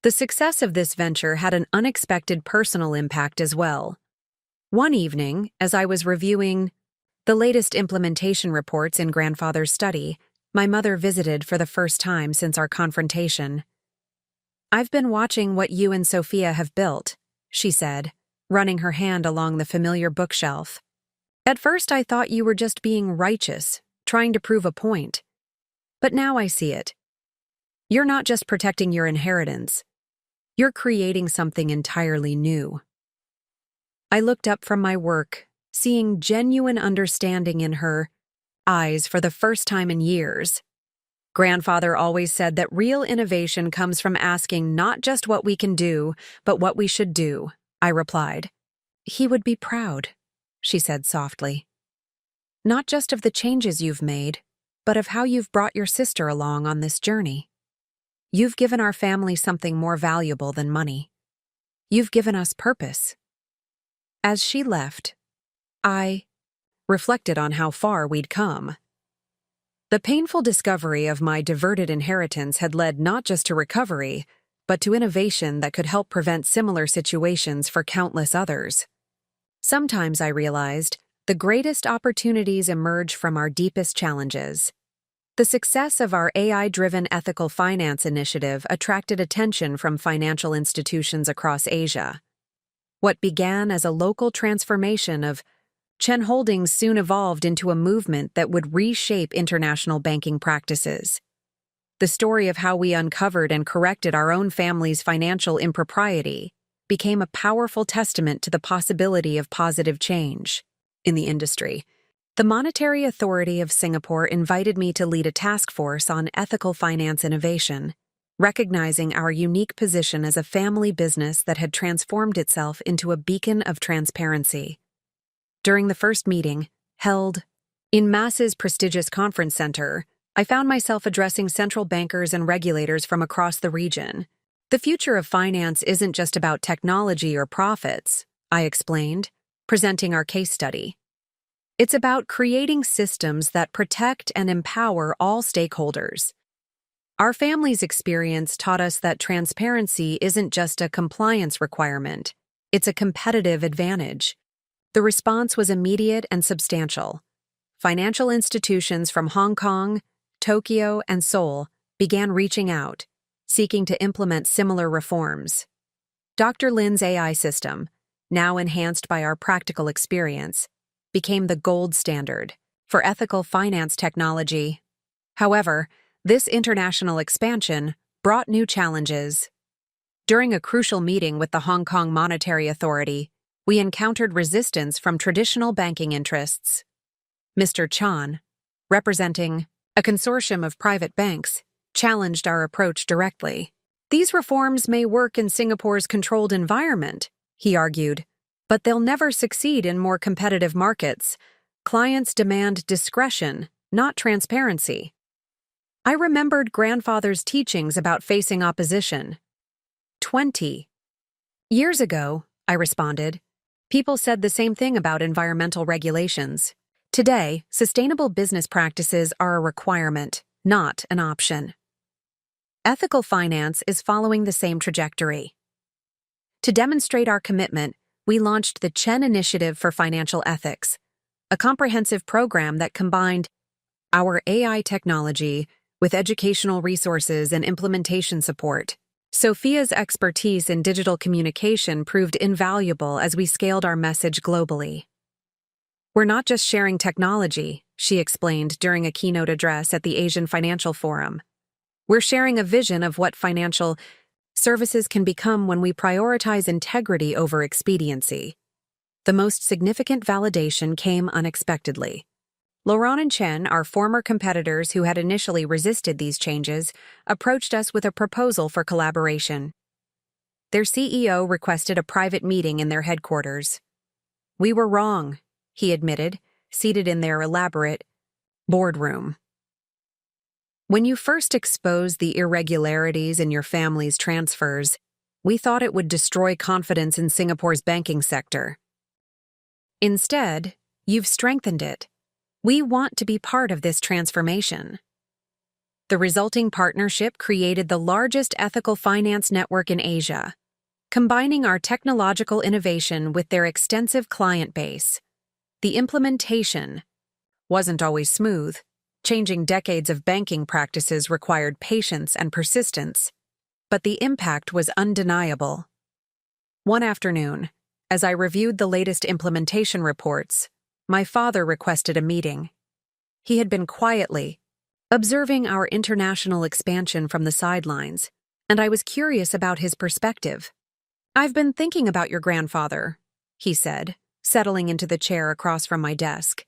The success of this venture had an unexpected personal impact as well. One evening, as I was reviewing the latest implementation reports in grandfather's study, my mother visited for the first time since our confrontation. "I've been watching what you and Sophia have built," she said, running her hand along the familiar bookshelf. "At first I thought you were just being righteous, trying to prove a point. But now I see it. You're not just protecting your inheritance. You're creating something entirely new." I looked up from my work, seeing genuine understanding in her eyes for the first time in years. "Grandfather always said that real innovation comes from asking not just what we can do, but what we should do," I replied. "He would be proud," she said softly. "Not just of the changes you've made, but of how you've brought your sister along on this journey. You've given our family something more valuable than money. You've given us purpose." As she left, I reflected on how far we'd come. The painful discovery of my diverted inheritance had led not just to recovery, but to innovation that could help prevent similar situations for countless others. Sometimes, I realized, the greatest opportunities emerge from our deepest challenges. The success of our AI-driven ethical finance initiative attracted attention from financial institutions across Asia. What began as a local transformation of Chen Holdings soon evolved into a movement that would reshape international banking practices. The story of how we uncovered and corrected our own family's financial impropriety became a powerful testament to the possibility of positive change in the industry. The Monetary Authority of Singapore invited me to lead a task force on ethical finance innovation, recognizing our unique position as a family business that had transformed itself into a beacon of transparency. During the first meeting, held in Mass's prestigious conference center, I found myself addressing central bankers and regulators from across the region. "The future of finance isn't just about technology or profits," I explained, presenting our case study. "It's about creating systems that protect and empower all stakeholders. Our family's experience taught us that transparency isn't just a compliance requirement, it's a competitive advantage." The response was immediate and substantial. Financial institutions from Hong Kong, Tokyo, and Seoul began reaching out, seeking to implement similar reforms. Dr. Lin's AI system, now enhanced by our practical experience, became the gold standard for ethical finance technology. However, this international expansion brought new challenges. During a crucial meeting with the Hong Kong Monetary Authority, we encountered resistance from traditional banking interests. Mr. Chan, representing a consortium of private banks, challenged our approach directly. "These reforms may work in Singapore's controlled environment," he argued, "but they'll never succeed in more competitive markets. Clients demand discretion, not transparency." I remembered grandfather's teachings about facing opposition. 20 years ago, I responded, people said the same thing about environmental regulations. Today, sustainable business practices are a requirement, not an option. Ethical finance is following the same trajectory. To demonstrate our commitment, we launched the Chen Initiative for Financial Ethics, a comprehensive program that combined our AI technology with educational resources and implementation support. Sophia's expertise in digital communication proved invaluable as we scaled our message globally. "We're not just sharing technology," she explained during a keynote address at the Asian Financial Forum. "We're sharing a vision of what financial services can become when we prioritize integrity over expediency." The most significant validation came unexpectedly. Laurent and Chen, our former competitors who had initially resisted these changes, approached us with a proposal for collaboration. Their CEO requested a private meeting in their headquarters. "We were wrong," he admitted, seated in their elaborate boardroom. "When you first exposed the irregularities in your family's transfers, we thought it would destroy confidence in Singapore's banking sector. Instead, you've strengthened it. We want to be part of this transformation." The resulting partnership created the largest ethical finance network in Asia, combining our technological innovation with their extensive client base. The implementation wasn't always smooth. Changing decades of banking practices required patience and persistence, but the impact was undeniable. One afternoon, as I reviewed the latest implementation reports, my father requested a meeting. He had been quietly observing our international expansion from the sidelines, and I was curious about his perspective. "I've been thinking about your grandfather," he said, settling into the chair across from my desk.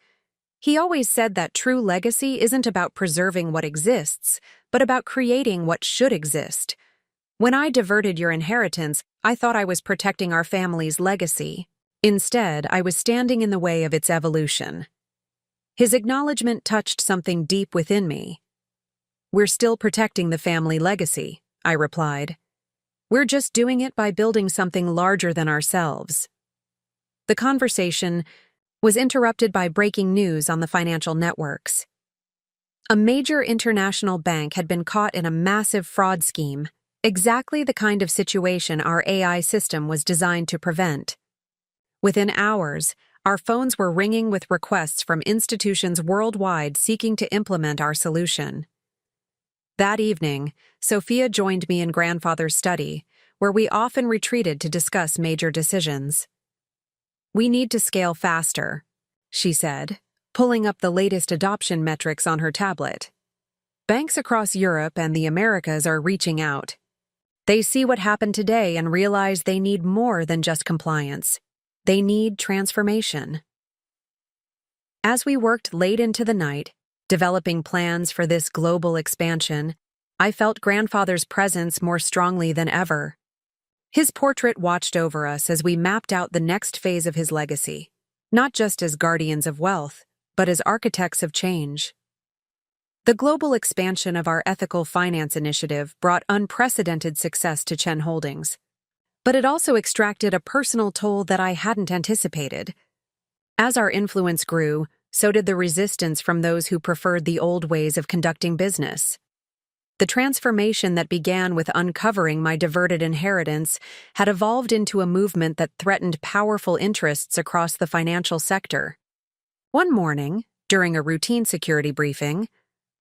"He always said that true legacy isn't about preserving what exists, but about creating what should exist. When I diverted your inheritance, I thought I was protecting our family's legacy. Instead, I was standing in the way of its evolution." His acknowledgement touched something deep within me. "We're still protecting the family legacy," I replied. "We're just doing it by building something larger than ourselves." The conversation was interrupted by breaking news on the financial networks. A major international bank had been caught in a massive fraud scheme, exactly the kind of situation our AI system was designed to prevent. Within hours, our phones were ringing with requests from institutions worldwide seeking to implement our solution. That evening, Sophia joined me in grandfather's study, where we often retreated to discuss major decisions. "We need to scale faster," she said, pulling up the latest adoption metrics on her tablet. "Banks across Europe and the Americas are reaching out. They see what happened today and realize they need more than just compliance. They need transformation." As we worked late into the night, developing plans for this global expansion, I felt grandfather's presence more strongly than ever. His portrait watched over us as we mapped out the next phase of his legacy, not just as guardians of wealth, but as architects of change. The global expansion of our ethical finance initiative brought unprecedented success to Chen Holdings, but it also extracted a personal toll that I hadn't anticipated. As our influence grew, so did the resistance from those who preferred the old ways of conducting business. The transformation that began with uncovering my diverted inheritance had evolved into a movement that threatened powerful interests across the financial sector. One morning, during a routine security briefing,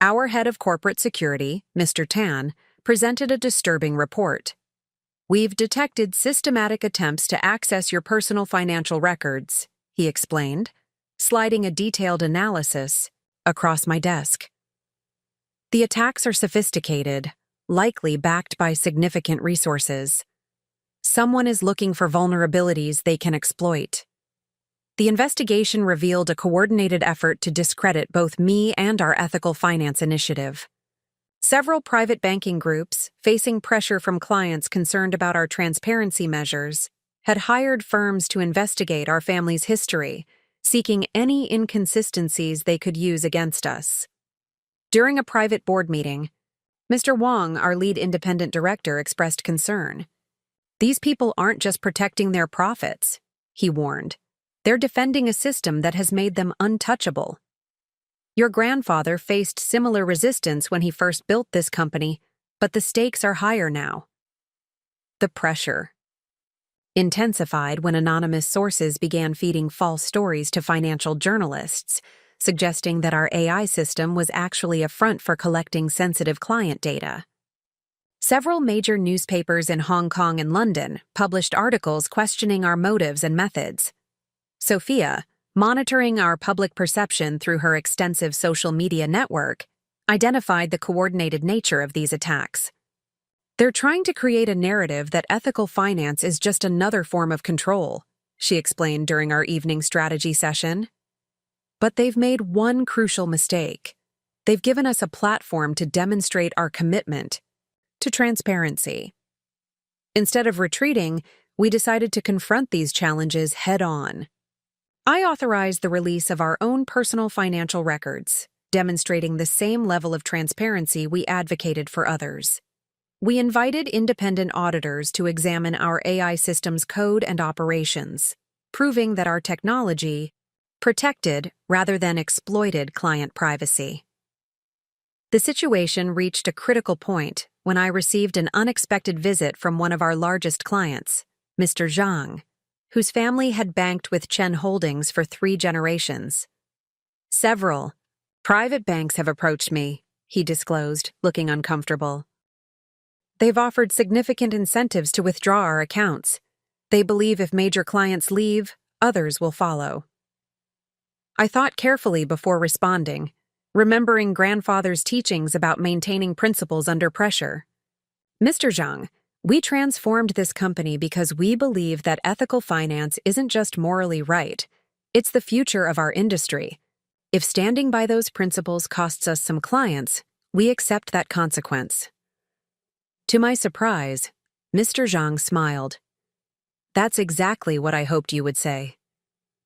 our head of corporate security, Mr. Tan, presented a disturbing report. "We've detected systematic attempts to access your personal financial records," he explained, sliding a detailed analysis across my desk. "The attacks are sophisticated, likely backed by significant resources. Someone is looking for vulnerabilities they can exploit." The investigation revealed a coordinated effort to discredit both me and our ethical finance initiative. Several private banking groups, facing pressure from clients concerned about our transparency measures, had hired firms to investigate our family's history, seeking any inconsistencies they could use against us. During a private board meeting, Mr. Wong, our lead independent director, expressed concern. "These people aren't just protecting their profits," he warned. They're defending a system that has made them untouchable. Your grandfather faced similar resistance when he first built this company, but the stakes are higher now. The pressure intensified when anonymous sources began feeding false stories to financial journalists, suggesting that our AI system was actually a front for collecting sensitive client data. Several major newspapers in Hong Kong and London published articles questioning our motives and methods. Sophia, monitoring our public perception through her extensive social media network, identified the coordinated nature of these attacks. They're trying to create a narrative that ethical finance is just another form of control, she explained during our evening strategy session. But they've made one crucial mistake. They've given us a platform to demonstrate our commitment to transparency. Instead of retreating, we decided to confront these challenges head-on. I authorized the release of our own personal financial records, demonstrating the same level of transparency we advocated for others. We invited independent auditors to examine our AI system's code and operations, proving that our technology protected rather than exploited client privacy. The situation reached a critical point when I received an unexpected visit from one of our largest clients, Mr. Zhang, whose family had banked with Chen Holdings for 3 generations. Several private banks have approached me, he disclosed, looking uncomfortable. They've offered significant incentives to withdraw our accounts. They believe if major clients leave, others will follow. I thought carefully before responding, remembering grandfather's teachings about maintaining principles under pressure. Mr. Zhang, we transformed this company because we believe that ethical finance isn't just morally right, it's the future of our industry. If standing by those principles costs us some clients, we accept that consequence. To my surprise, Mr. Zhang smiled. That's exactly what I hoped you would say.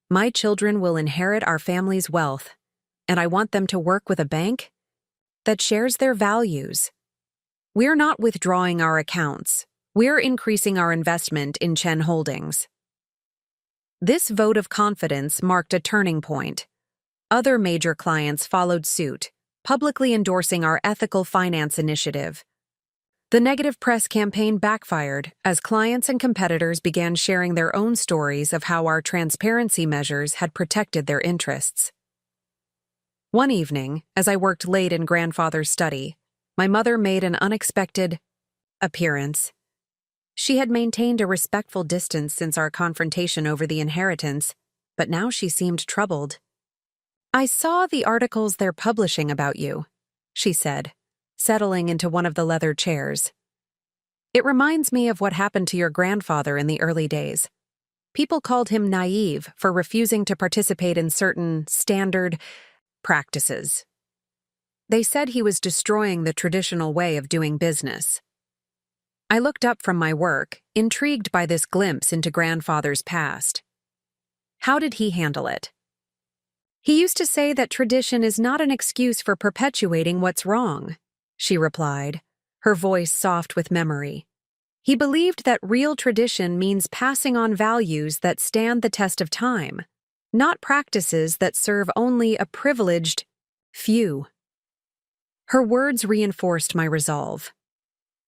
My children will inherit our family's wealth, and I want them to work with a bank that shares their values. We're not withdrawing our accounts. We're increasing our investment in Chen Holdings. This vote of confidence marked a turning point. Other major clients followed suit, publicly endorsing our ethical finance initiative. The negative press campaign backfired as clients and competitors began sharing their own stories of how our transparency measures had protected their interests. One evening, as I worked late in grandfather's study, my mother made an unexpected appearance. She had maintained a respectful distance since our confrontation over the inheritance, but now she seemed troubled. I saw the articles they're publishing about you, she said, settling into one of the leather chairs. It reminds me of what happened to your grandfather in the early days. People called him naive for refusing to participate in certain standard practices. They said he was destroying the traditional way of doing business. I looked up from my work, intrigued by this glimpse into grandfather's past. How did he handle it? He used to say that tradition is not an excuse for perpetuating what's wrong, she replied, her voice soft with memory. He believed that real tradition means passing on values that stand the test of time, not practices that serve only a privileged few. Her words reinforced my resolve.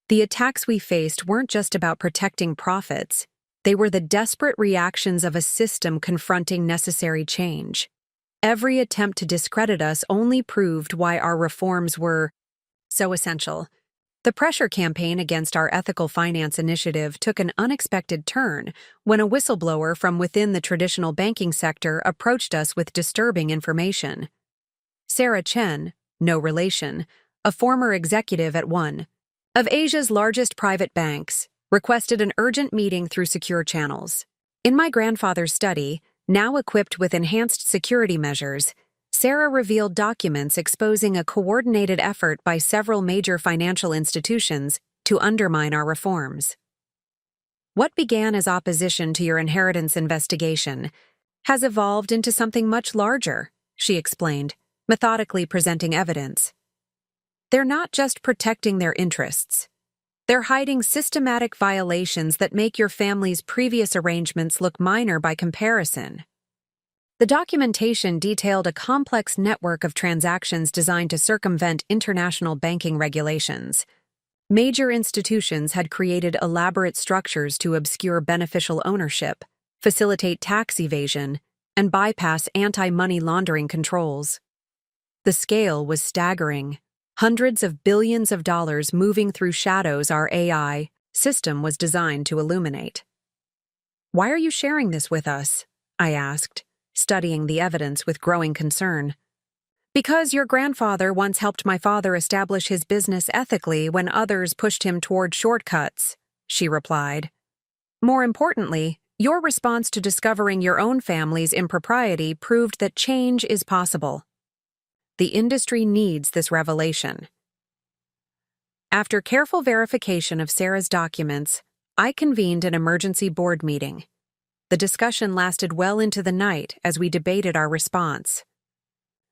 The attacks we faced weren't just about protecting profits, they were the desperate reactions of a system confronting necessary change. Every attempt to discredit us only proved why our reforms were so essential. The pressure campaign against our ethical finance initiative took an unexpected turn when a whistleblower from within the traditional banking sector approached us with disturbing information. Sarah Chen, no relation, a former executive at one of Asia's largest private banks, requested an urgent meeting through secure channels. In my grandfather's study, now equipped with enhanced security measures, Sarah revealed documents exposing a coordinated effort by several major financial institutions to undermine our reforms. What began as opposition to your inheritance investigation has evolved into something much larger, she explained, methodically presenting evidence. They're not just protecting their interests. They're hiding systematic violations that make your family's previous arrangements look minor by comparison. The documentation detailed a complex network of transactions designed to circumvent international banking regulations. Major institutions had created elaborate structures to obscure beneficial ownership, facilitate tax evasion, and bypass anti-money laundering controls. The scale was staggering. Hundreds of billions of dollars moving through shadows our AI system was designed to illuminate. "Why are you sharing this with us?" I asked, studying the evidence with growing concern. "Because your grandfather once helped my father establish his business ethically when others pushed him toward shortcuts," she replied. "More importantly, your response to discovering your own family's impropriety proved that change is possible. The industry needs this revelation." After careful verification of Sarah's documents, I convened an emergency board meeting. The discussion lasted well into the night as we debated our response.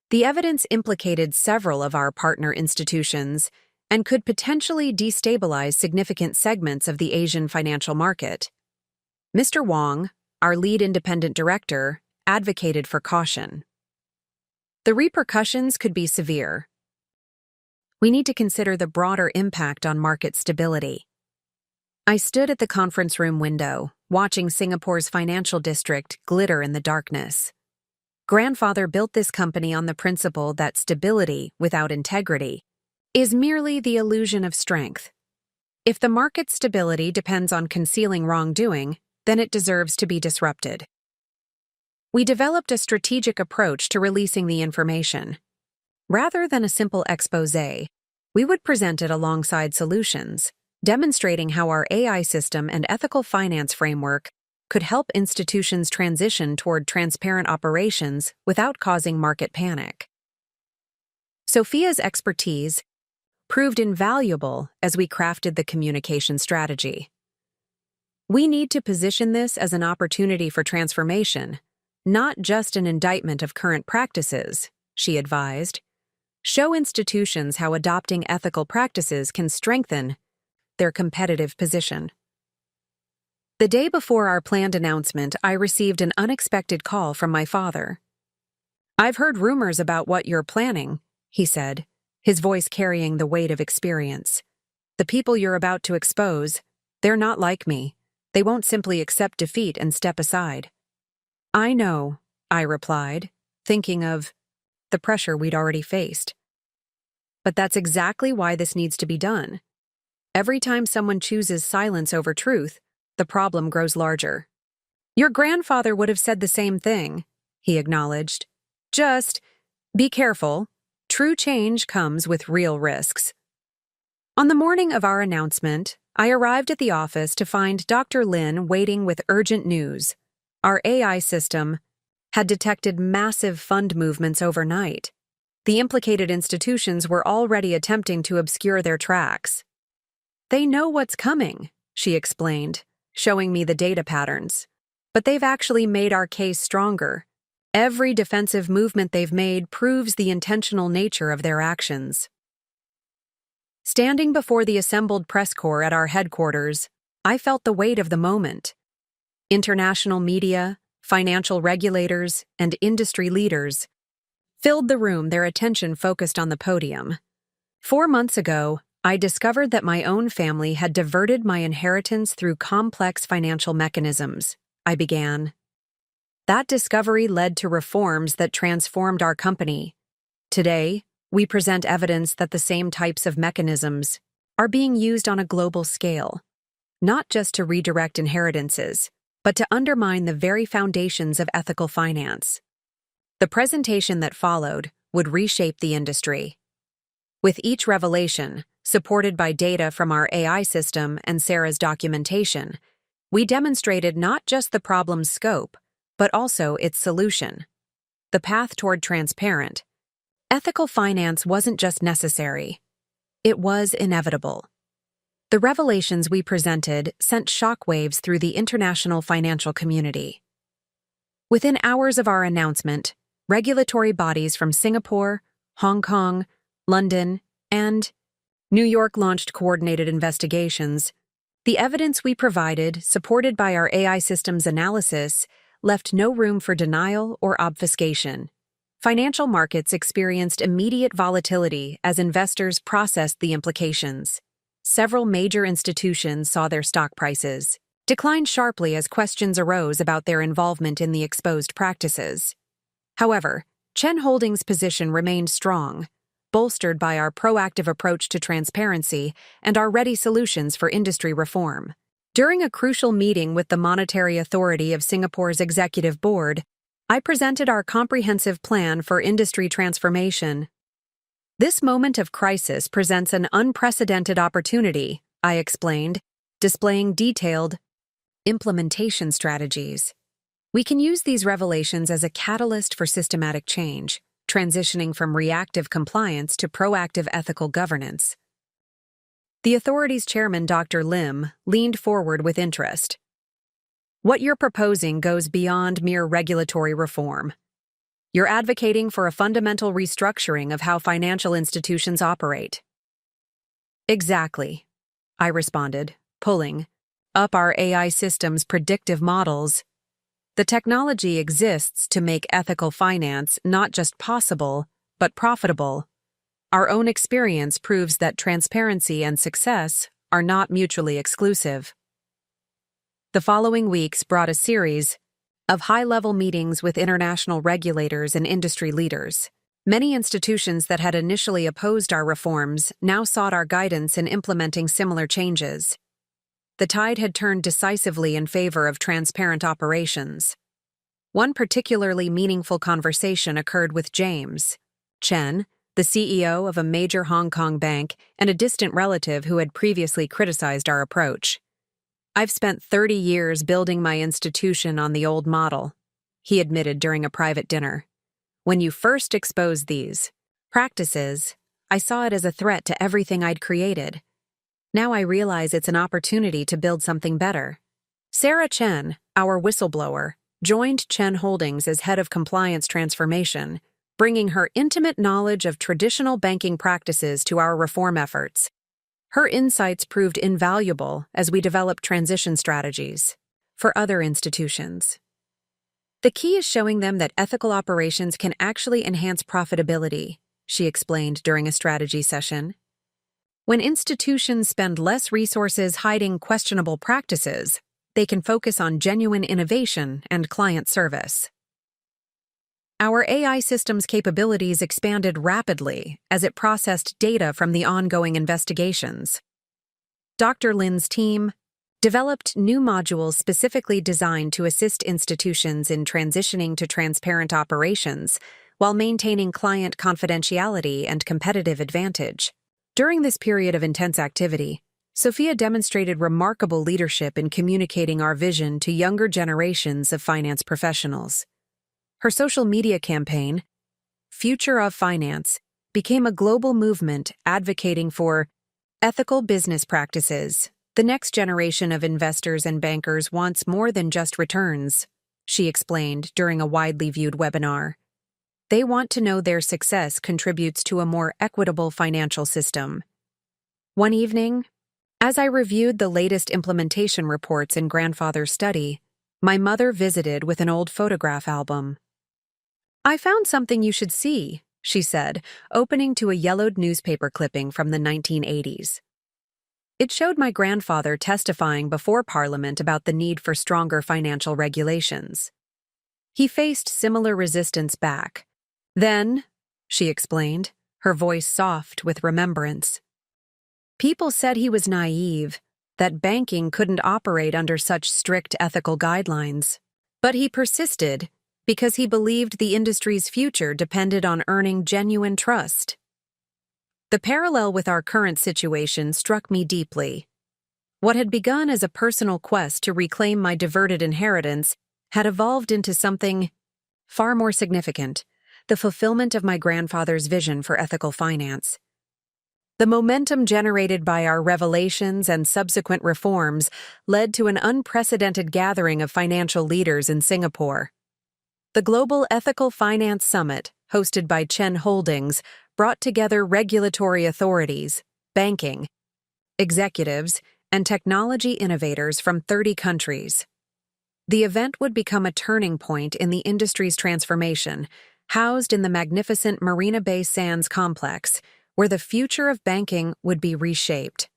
The evidence implicated several of our partner institutions and could potentially destabilize significant segments of the Asian financial market. Mr. Wong, our lead independent director, advocated for caution. The repercussions could be severe. We need to consider the broader impact on market stability. I stood at the conference room window, watching Singapore's financial district glitter in the darkness. Grandfather built this company on the principle that stability without integrity is merely the illusion of strength. If the market's stability depends on concealing wrongdoing, then it deserves to be disrupted. We developed a strategic approach to releasing the information. Rather than a simple exposé, we would present it alongside solutions, demonstrating how our AI system and ethical finance framework could help institutions transition toward transparent operations without causing market panic. Sophia's expertise proved invaluable as we crafted the communication strategy. "We need to position this as an opportunity for transformation, not just an indictment of current practices," she advised. "Show institutions how adopting ethical practices can strengthen their competitive position." The day before our planned announcement, I received an unexpected call from my father. "I've heard rumors about what you're planning," he said, his voice carrying the weight of experience. "The people you're about to expose, they're not like me. They won't simply accept defeat and step aside." "I know," I replied, thinking of the pressure we'd already faced. "But that's exactly why this needs to be done. Every time someone chooses silence over truth, the problem grows larger." "Your grandfather would have said the same thing," he acknowledged. "Just be careful. True change comes with real risks." On the morning of our announcement, I arrived at the office to find Dr. Lin waiting with urgent news. Our AI system had detected massive fund movements overnight. The implicated institutions were already attempting to obscure their tracks. "They know what's coming," she explained, showing me the data patterns. "But they've actually made our case stronger. Every defensive movement they've made proves the intentional nature of their actions." Standing before the assembled press corps at our headquarters, I felt the weight of the moment. International media, financial regulators, and industry leaders filled the room, their attention focused on the podium. 4 months ago, I discovered that my own family had diverted my inheritance through complex financial mechanisms, I began. That discovery led to reforms that transformed our company. Today, we present evidence that the same types of mechanisms are being used on a global scale, not just to redirect inheritances, but to undermine the very foundations of ethical finance. The presentation that followed would reshape the industry. With each revelation, supported by data from our AI system and Sarah's documentation, we demonstrated not just the problem's scope, but also its solution. The path toward transparent, ethical finance wasn't just necessary, it was inevitable. The revelations we presented sent shockwaves through the international financial community. Within hours of our announcement, regulatory bodies from Singapore, Hong Kong, London, and New York launched coordinated investigations. The evidence we provided, supported by our AI system's analysis, left no room for denial or obfuscation. Financial markets experienced immediate volatility as investors processed the implications. Several major institutions saw their stock prices decline sharply as questions arose about their involvement in the exposed practices. However, Chen Holdings' position remained strong, bolstered by our proactive approach to transparency and our ready solutions for industry reform. During a crucial meeting with the Monetary Authority of Singapore's Executive Board, I presented our comprehensive plan for industry transformation. This moment of crisis presents an unprecedented opportunity, I explained, displaying detailed implementation strategies. We can use these revelations as a catalyst for systematic change, transitioning from reactive compliance to proactive ethical governance. The authority's chairman, Dr. Lim, leaned forward with interest. What you're proposing goes beyond mere regulatory reform. You're advocating for a fundamental restructuring of how financial institutions operate. Exactly, I responded, pulling up our AI system's predictive models. The technology exists to make ethical finance not just possible, but profitable. Our own experience proves that transparency and success are not mutually exclusive. The following weeks brought a series of high-level meetings with international regulators and industry leaders. Many institutions that had initially opposed our reforms now sought our guidance in implementing similar changes. The tide had turned decisively in favor of transparent operations. One particularly meaningful conversation occurred with James Chen, the CEO of a major Hong Kong bank and a distant relative who had previously criticized our approach. I've spent 30 years building my institution on the old model, he admitted during a private dinner. When you first exposed these practices, I saw it as a threat to everything I'd created. Now I realize it's an opportunity to build something better. Sarah Chen, our whistleblower, joined Chen Holdings as head of compliance transformation, bringing her intimate knowledge of traditional banking practices to our reform efforts. Her insights proved invaluable as we developed transition strategies for other institutions. The key is showing them that ethical operations can actually enhance profitability, she explained during a strategy session. When institutions spend less resources hiding questionable practices, they can focus on genuine innovation and client service. Our AI system's capabilities expanded rapidly as it processed data from the ongoing investigations. Dr. Lin's team developed new modules specifically designed to assist institutions in transitioning to transparent operations while maintaining client confidentiality and competitive advantage. During this period of intense activity, Sophia demonstrated remarkable leadership in communicating our vision to younger generations of finance professionals. Her social media campaign, Future of Finance, became a global movement advocating for ethical business practices. The next generation of investors and bankers wants more than just returns, she explained during a widely viewed webinar. They want to know their success contributes to a more equitable financial system. One evening, as I reviewed the latest implementation reports in grandfather's study, my mother visited with an old photograph album. I found something you should see, she said, opening to a yellowed newspaper clipping from the 1980s. It showed my grandfather testifying before Parliament about the need for stronger financial regulations. He faced similar resistance back. Then, she explained, her voice soft with remembrance. People said he was naive, that banking couldn't operate under such strict ethical guidelines. But he persisted because he believed the industry's future depended on earning genuine trust. The parallel with our current situation struck me deeply. What had begun as a personal quest to reclaim my diverted inheritance had evolved into something far more significant, the fulfillment of my grandfather's vision for ethical finance. The momentum generated by our revelations and subsequent reforms led to an unprecedented gathering of financial leaders in Singapore. The Global Ethical Finance Summit, hosted by Chen Holdings, brought together regulatory authorities, banking, executives, and technology innovators from 30 countries. The event would become a turning point in the industry's transformation, housed in the magnificent Marina Bay Sands complex, where the future of banking would be reshaped.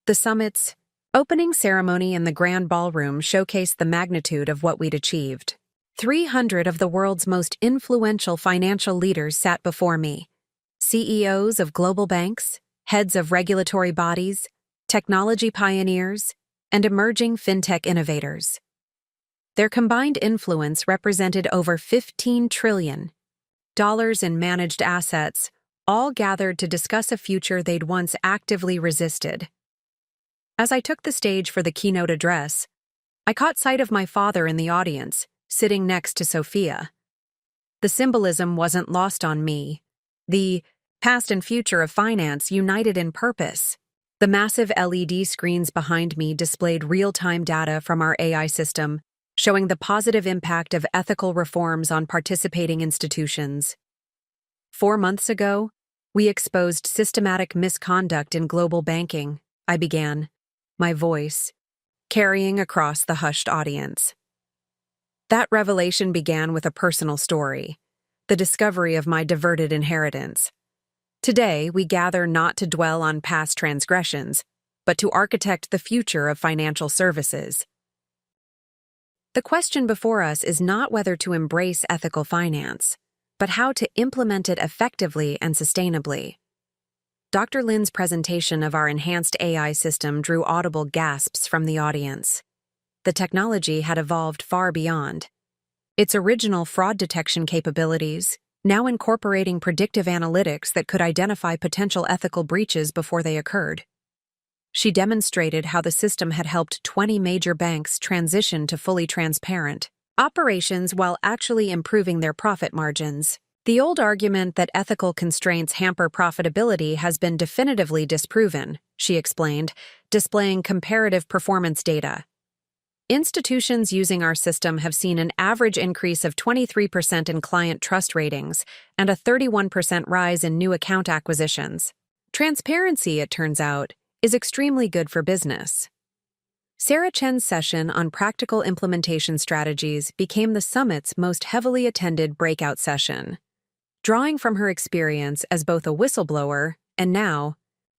The summit's opening ceremony in the Grand Ballroom showcased the magnitude of what we'd achieved. 300 of the world's most influential financial leaders sat before me. CEOs of global banks, heads of regulatory bodies, technology pioneers, and emerging fintech innovators. Their combined influence represented over $15 trillion in managed assets, all gathered to discuss a future they'd once actively resisted. As I took the stage for the keynote address, I caught sight of my father in the audience, sitting next to Sophia. The symbolism wasn't lost on me. The past and future of finance united in purpose. The massive LED screens behind me displayed real-time data from our AI system, showing the positive impact of ethical reforms on participating institutions. 4 months ago, we exposed systematic misconduct in global banking, I began, my voice carrying across the hushed audience. That revelation began with a personal story, the discovery of my diverted inheritance. Today, we gather not to dwell on past transgressions, but to architect the future of financial services. The question before us is not whether to embrace ethical finance, but how to implement it effectively and sustainably. Dr. Lin's presentation of our enhanced AI system drew audible gasps from the audience. The technology had evolved far beyond its original fraud detection capabilities, now incorporating predictive analytics that could identify potential ethical breaches before they occurred. She demonstrated how the system had helped 20 major banks transition to fully transparent operations while actually improving their profit margins. The old argument that ethical constraints hamper profitability has been definitively disproven, she explained, displaying comparative performance data. Institutions using our system have seen an average increase of 23% in client trust ratings and a 31% rise in new account acquisitions. Transparency, it turns out, is extremely good for business. Sarah Chen's session on practical implementation strategies became the summit's most heavily attended breakout session. Drawing from her experience as both a whistleblower and now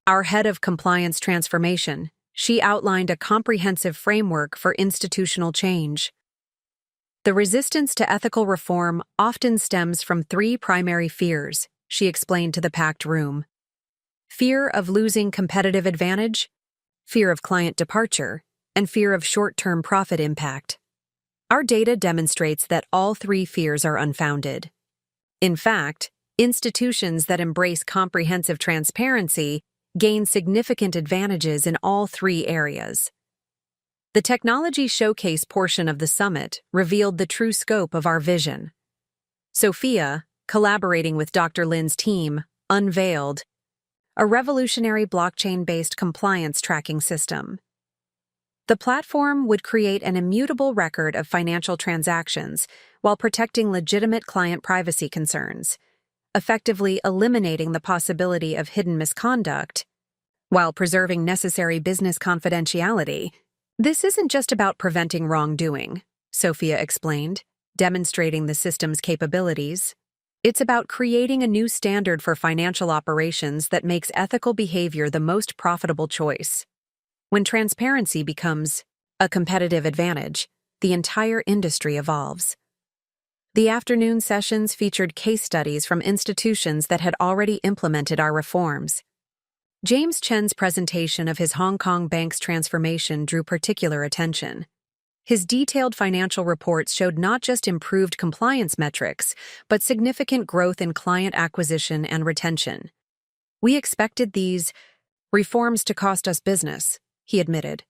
our head of compliance transformation, she outlined a comprehensive framework for institutional change. The resistance to ethical reform often stems from 3 primary fears, she explained to the packed room. Fear of losing competitive advantage, fear of client departure, and fear of short-term profit impact. Our data demonstrates that all 3 fears are unfounded. In fact, institutions that embrace comprehensive transparency gain significant advantages in all 3 areas. The technology showcase portion of the summit revealed the true scope of our vision. Sophia, collaborating with Dr. Lin's team, unveiled a revolutionary blockchain-based compliance tracking system. The platform would create an immutable record of financial transactions while protecting legitimate client privacy concerns, effectively eliminating the possibility of hidden misconduct while preserving necessary business confidentiality. This isn't just about preventing wrongdoing, Sophia explained, demonstrating the system's capabilities. It's about creating a new standard for financial operations that makes ethical behavior the most profitable choice. When transparency becomes a competitive advantage, the entire industry evolves. The afternoon sessions featured case studies from institutions that had already implemented our reforms. James Chen's presentation of his Hong Kong bank's transformation drew particular attention. His detailed financial reports showed not just improved compliance metrics, but significant growth in client acquisition and retention. We expected these reforms to cost us business, he admitted.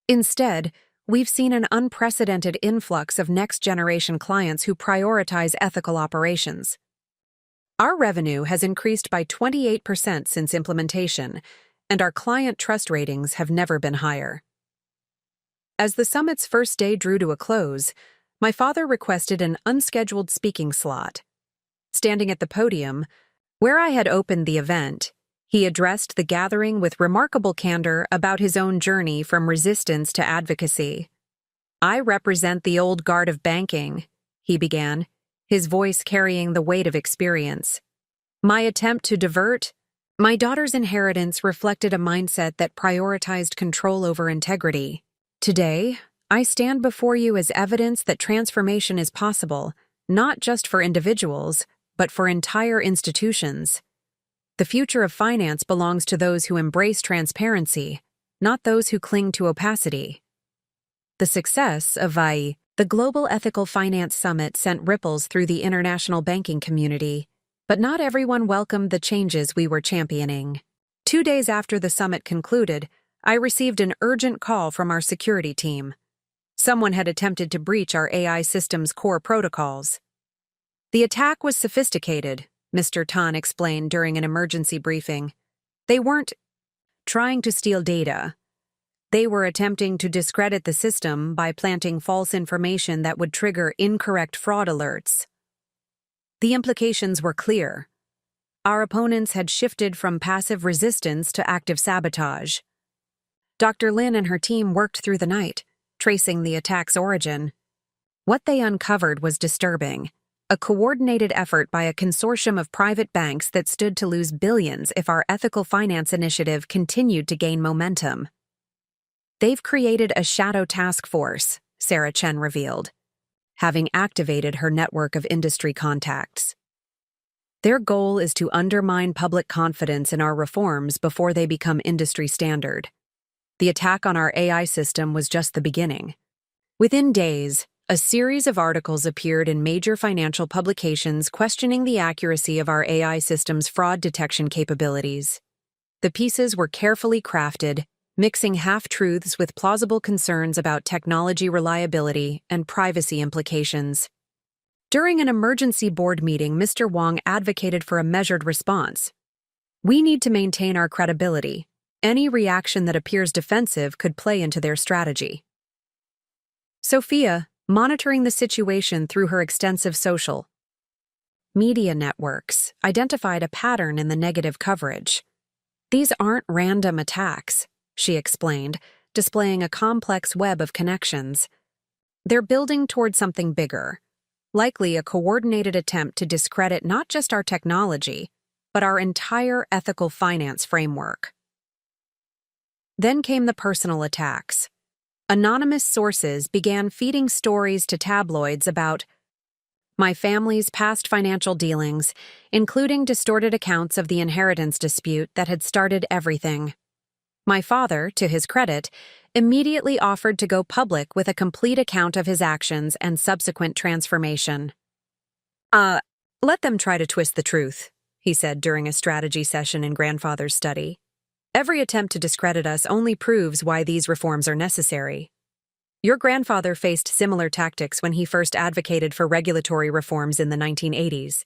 Instead, we've seen an unprecedented influx of next-generation clients who prioritize ethical operations. Our revenue has increased by 28% since implementation, and our client trust ratings have never been higher. As the summit's first day drew to a close, my father requested an unscheduled speaking slot. Standing at the podium, where I had opened the event, he addressed the gathering with remarkable candor about his own journey from resistance to advocacy. I represent the old guard of banking, he began, his voice carrying the weight of experience. My attempt to divert my daughter's inheritance reflected a mindset that prioritized control over integrity. Today, I stand before you as evidence that transformation is possible, not just for individuals, but for entire institutions. The future of finance belongs to those who embrace transparency, not those who cling to opacity. The success of the Global Ethical Finance Summit sent ripples through the international banking community, but not everyone welcomed the changes we were championing. 2 days after the summit concluded, I received an urgent call from our security team. Someone had attempted to breach our AI system's core protocols. The attack was sophisticated, Mr. Tan explained during an emergency briefing. They weren't trying to steal data. They were attempting to discredit the system by planting false information that would trigger incorrect fraud alerts. The implications were clear. Our opponents had shifted from passive resistance to active sabotage. Dr. Lin and her team worked through the night, tracing the attack's origin. What they uncovered was disturbing. A coordinated effort by a consortium of private banks that stood to lose billions if our ethical finance initiative continued to gain momentum. They've created a shadow task force, Sarah Chen revealed, having activated her network of industry contacts. Their goal is to undermine public confidence in our reforms before they become industry standard. The attack on our AI system was just the beginning. Within days, a series of articles appeared in major financial publications questioning the accuracy of our AI system's fraud detection capabilities. The pieces were carefully crafted, mixing half-truths with plausible concerns about technology reliability and privacy implications. During an emergency board meeting, Mr. Wang advocated for a measured response. We need to maintain our credibility. Any reaction that appears defensive could play into their strategy. Sophia, monitoring the situation through her extensive social media networks, identified a pattern in the negative coverage. These aren't random attacks, she explained, displaying a complex web of connections. They're building toward something bigger, likely a coordinated attempt to discredit not just our technology, but our entire ethical finance framework. Then came the personal attacks. Anonymous sources began feeding stories to tabloids about my family's past financial dealings, including distorted accounts of the inheritance dispute that had started everything. My father, to his credit, immediately offered to go public with a complete account of his actions and subsequent transformation. Let them try to twist the truth, he said during a strategy session in grandfather's study. Every attempt to discredit us only proves why these reforms are necessary. Your grandfather faced similar tactics when he first advocated for regulatory reforms in the 1980s.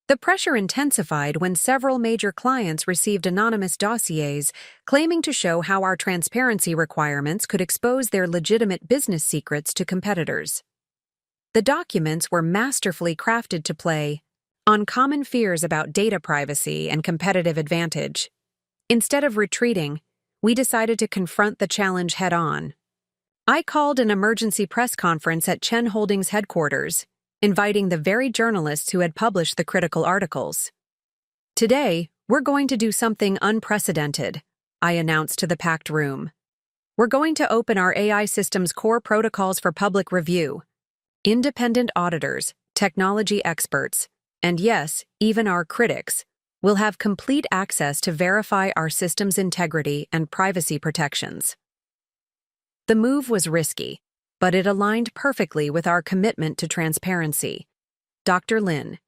The pressure intensified when several major clients received anonymous dossiers claiming to show how our transparency requirements could expose their legitimate business secrets to competitors. The documents were masterfully crafted to play on common fears about data privacy and competitive advantage. Instead of retreating, we decided to confront the challenge head-on. I called an emergency press conference at Chen Holdings headquarters, inviting the very journalists who had published the critical articles. Today, we're going to do something unprecedented, I announced to the packed room. We're going to open our AI system's core protocols for public review. Independent auditors, technology experts, and yes, even our critics, will have complete access to verify our system's integrity and privacy protections. The move was risky, but it aligned perfectly with our commitment to transparency. Dr. Lin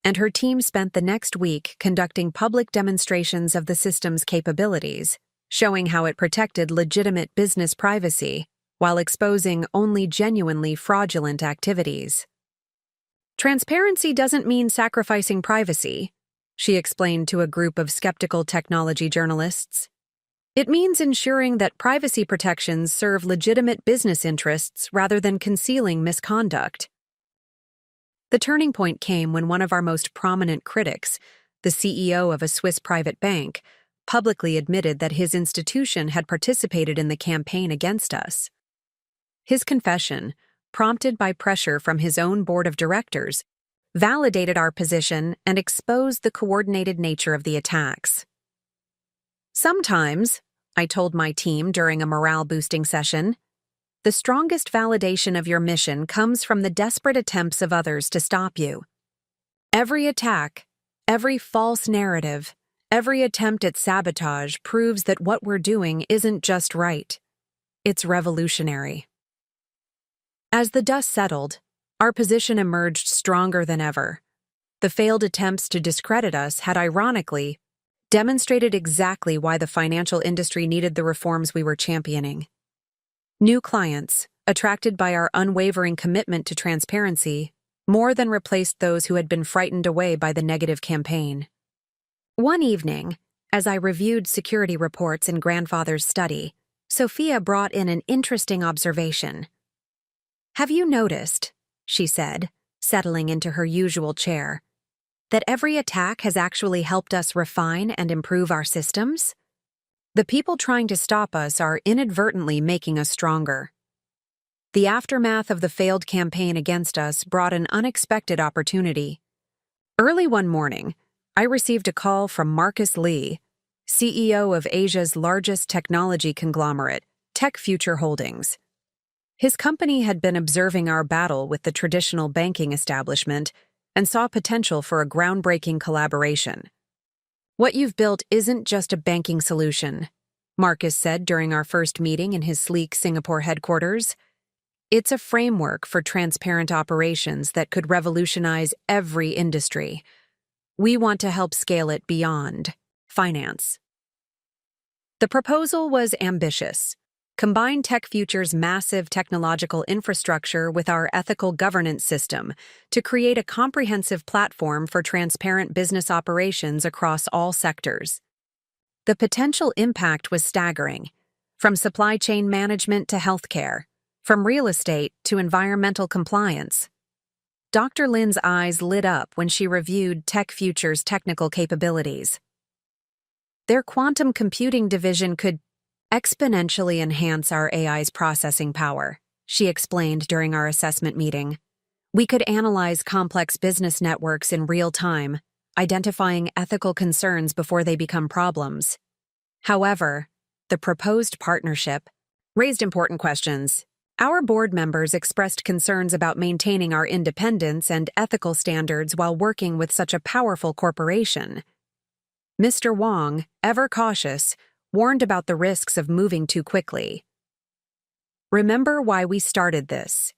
and her team spent the next week conducting public demonstrations of the system's capabilities, showing how it protected legitimate business privacy while exposing only genuinely fraudulent activities. Transparency doesn't mean sacrificing privacy, she explained to a group of skeptical technology journalists. It means ensuring that privacy protections serve legitimate business interests rather than concealing misconduct. The turning point came when one of our most prominent critics, the CEO of a Swiss private bank, publicly admitted that his institution had participated in the campaign against us. His confession, prompted by pressure from his own board of directors, validated our position and exposed the coordinated nature of the attacks. Sometimes, I told my team during a morale-boosting session, the strongest validation of your mission comes from the desperate attempts of others to stop you. Every attack, every false narrative, every attempt at sabotage proves that what we're doing isn't just right. It's revolutionary. As the dust settled, our position emerged stronger than ever. The failed attempts to discredit us had ironically demonstrated exactly why the financial industry needed the reforms we were championing. New clients, attracted by our unwavering commitment to transparency, more than replaced those who had been frightened away by the negative campaign. One evening, as I reviewed security reports in grandfather's study, Sophia brought in an interesting observation. "Have you noticed," she said, settling into her usual chair, "that every attack has actually helped us refine and improve our systems? The people trying to stop us are inadvertently making us stronger." The aftermath of the failed campaign against us brought an unexpected opportunity. Early one morning, I received a call from Marcus Lee, CEO of Asia's largest technology conglomerate, Tech Future Holdings. His company had been observing our battle with the traditional banking establishment and saw potential for a groundbreaking collaboration. "What you've built isn't just a banking solution," Marcus said during our first meeting in his sleek Singapore headquarters. "It's a framework for transparent operations that could revolutionize every industry. We want to help scale it beyond finance." The proposal was ambitious. Combine Tech Future's massive technological infrastructure with our ethical governance system to create a comprehensive platform for transparent business operations across all sectors. The potential impact was staggering, from supply chain management to healthcare, from real estate to environmental compliance. Dr. Lin's eyes lit up when she reviewed Tech Future's technical capabilities. Their quantum computing division could exponentially enhance our AI's processing power, she explained during our assessment meeting. We could analyze complex business networks in real time, identifying ethical concerns before they become problems. However, the proposed partnership raised important questions. Our board members expressed concerns about maintaining our independence and ethical standards while working with such a powerful corporation. Mr. Wong, ever cautious, warned about the risks of moving too quickly. "Remember why we started this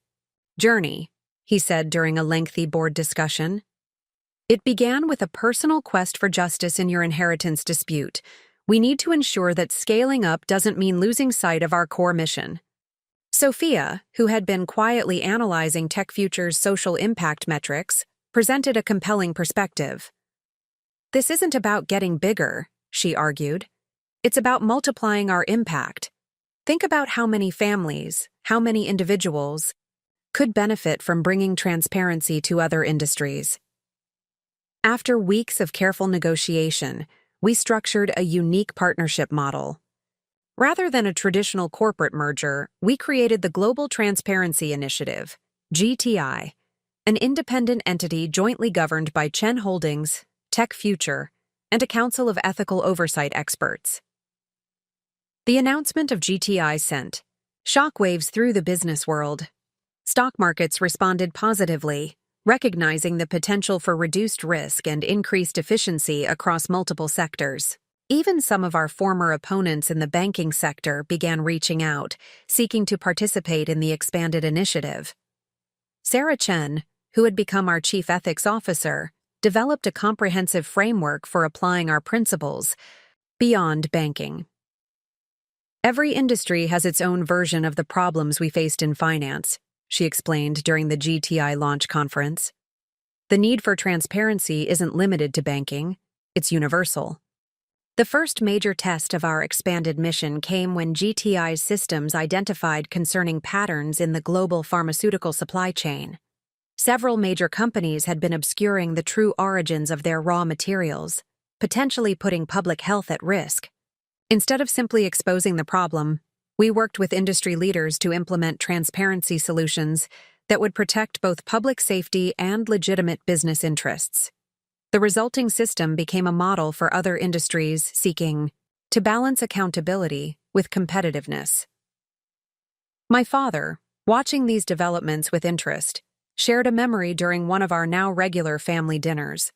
journey," he said during a lengthy board discussion. "It began with a personal quest for justice in your inheritance dispute. We need to ensure that scaling up doesn't mean losing sight of our core mission." Sophia, who had been quietly analyzing Tech Future's social impact metrics, presented a compelling perspective. "This isn't about getting bigger," she argued. "It's about multiplying our impact. Think about how many families, how many individuals could benefit from bringing transparency to other industries." After weeks of careful negotiation, we structured a unique partnership model. Rather than a traditional corporate merger, we created the Global Transparency Initiative, GTI, an independent entity jointly governed by Chen Holdings, Tech Future, and a council of ethical oversight experts. The announcement of GTI sent shockwaves through the business world. Stock markets responded positively, recognizing the potential for reduced risk and increased efficiency across multiple sectors. Even some of our former opponents in the banking sector began reaching out, seeking to participate in the expanded initiative. Sarah Chen, who had become our chief ethics officer, developed a comprehensive framework for applying our principles beyond banking. "Every industry has its own version of the problems we faced in finance," she explained during the GTI launch conference. "The need for transparency isn't limited to banking, it's universal." The first major test of our expanded mission came when GTI's systems identified concerning patterns in the global pharmaceutical supply chain. Several major companies had been obscuring the true origins of their raw materials, potentially putting public health at risk. Instead of simply exposing the problem, We worked with industry leaders to implement transparency solutions that would protect both public safety and legitimate business interests. The resulting system became a model for other industries seeking to balance accountability with competitiveness. My father, watching these developments with interest, shared a memory during one of our now regular family dinners.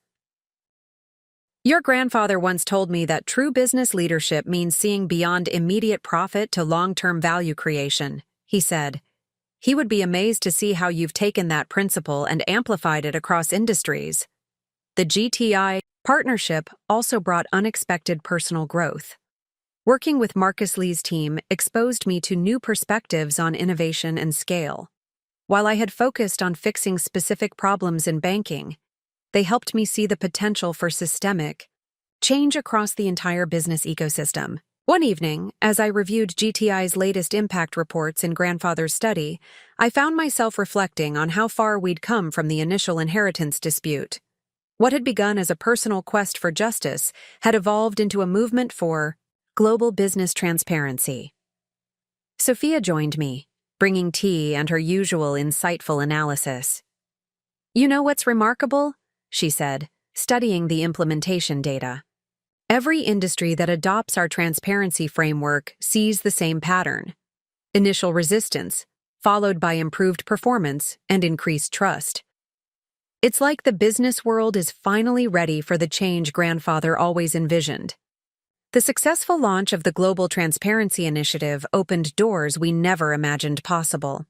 "Your grandfather once told me that true business leadership means seeing beyond immediate profit to long-term value creation," he said. "He would be amazed to see how you've taken that principle and amplified it across industries." The GTI partnership also brought unexpected personal growth. Working with Marcus Lee's team exposed me to new perspectives on innovation and scale. While I had focused on fixing specific problems in banking, they helped me see the potential for systemic change across the entire business ecosystem. One evening, as I reviewed GTI's latest impact reports in grandfather's study, I found myself reflecting on how far we'd come from the initial inheritance dispute. What had begun as a personal quest for justice had evolved into a movement for global business transparency. Sophia joined me, bringing tea and her usual insightful analysis. "You know what's remarkable?" she said, studying the implementation data. "Every industry that adopts our transparency framework sees the same pattern. Initial resistance, followed by improved performance and increased trust. It's like the business world is finally ready for the change grandfather always envisioned." The successful launch of the Global Transparency Initiative opened doors we never imagined possible.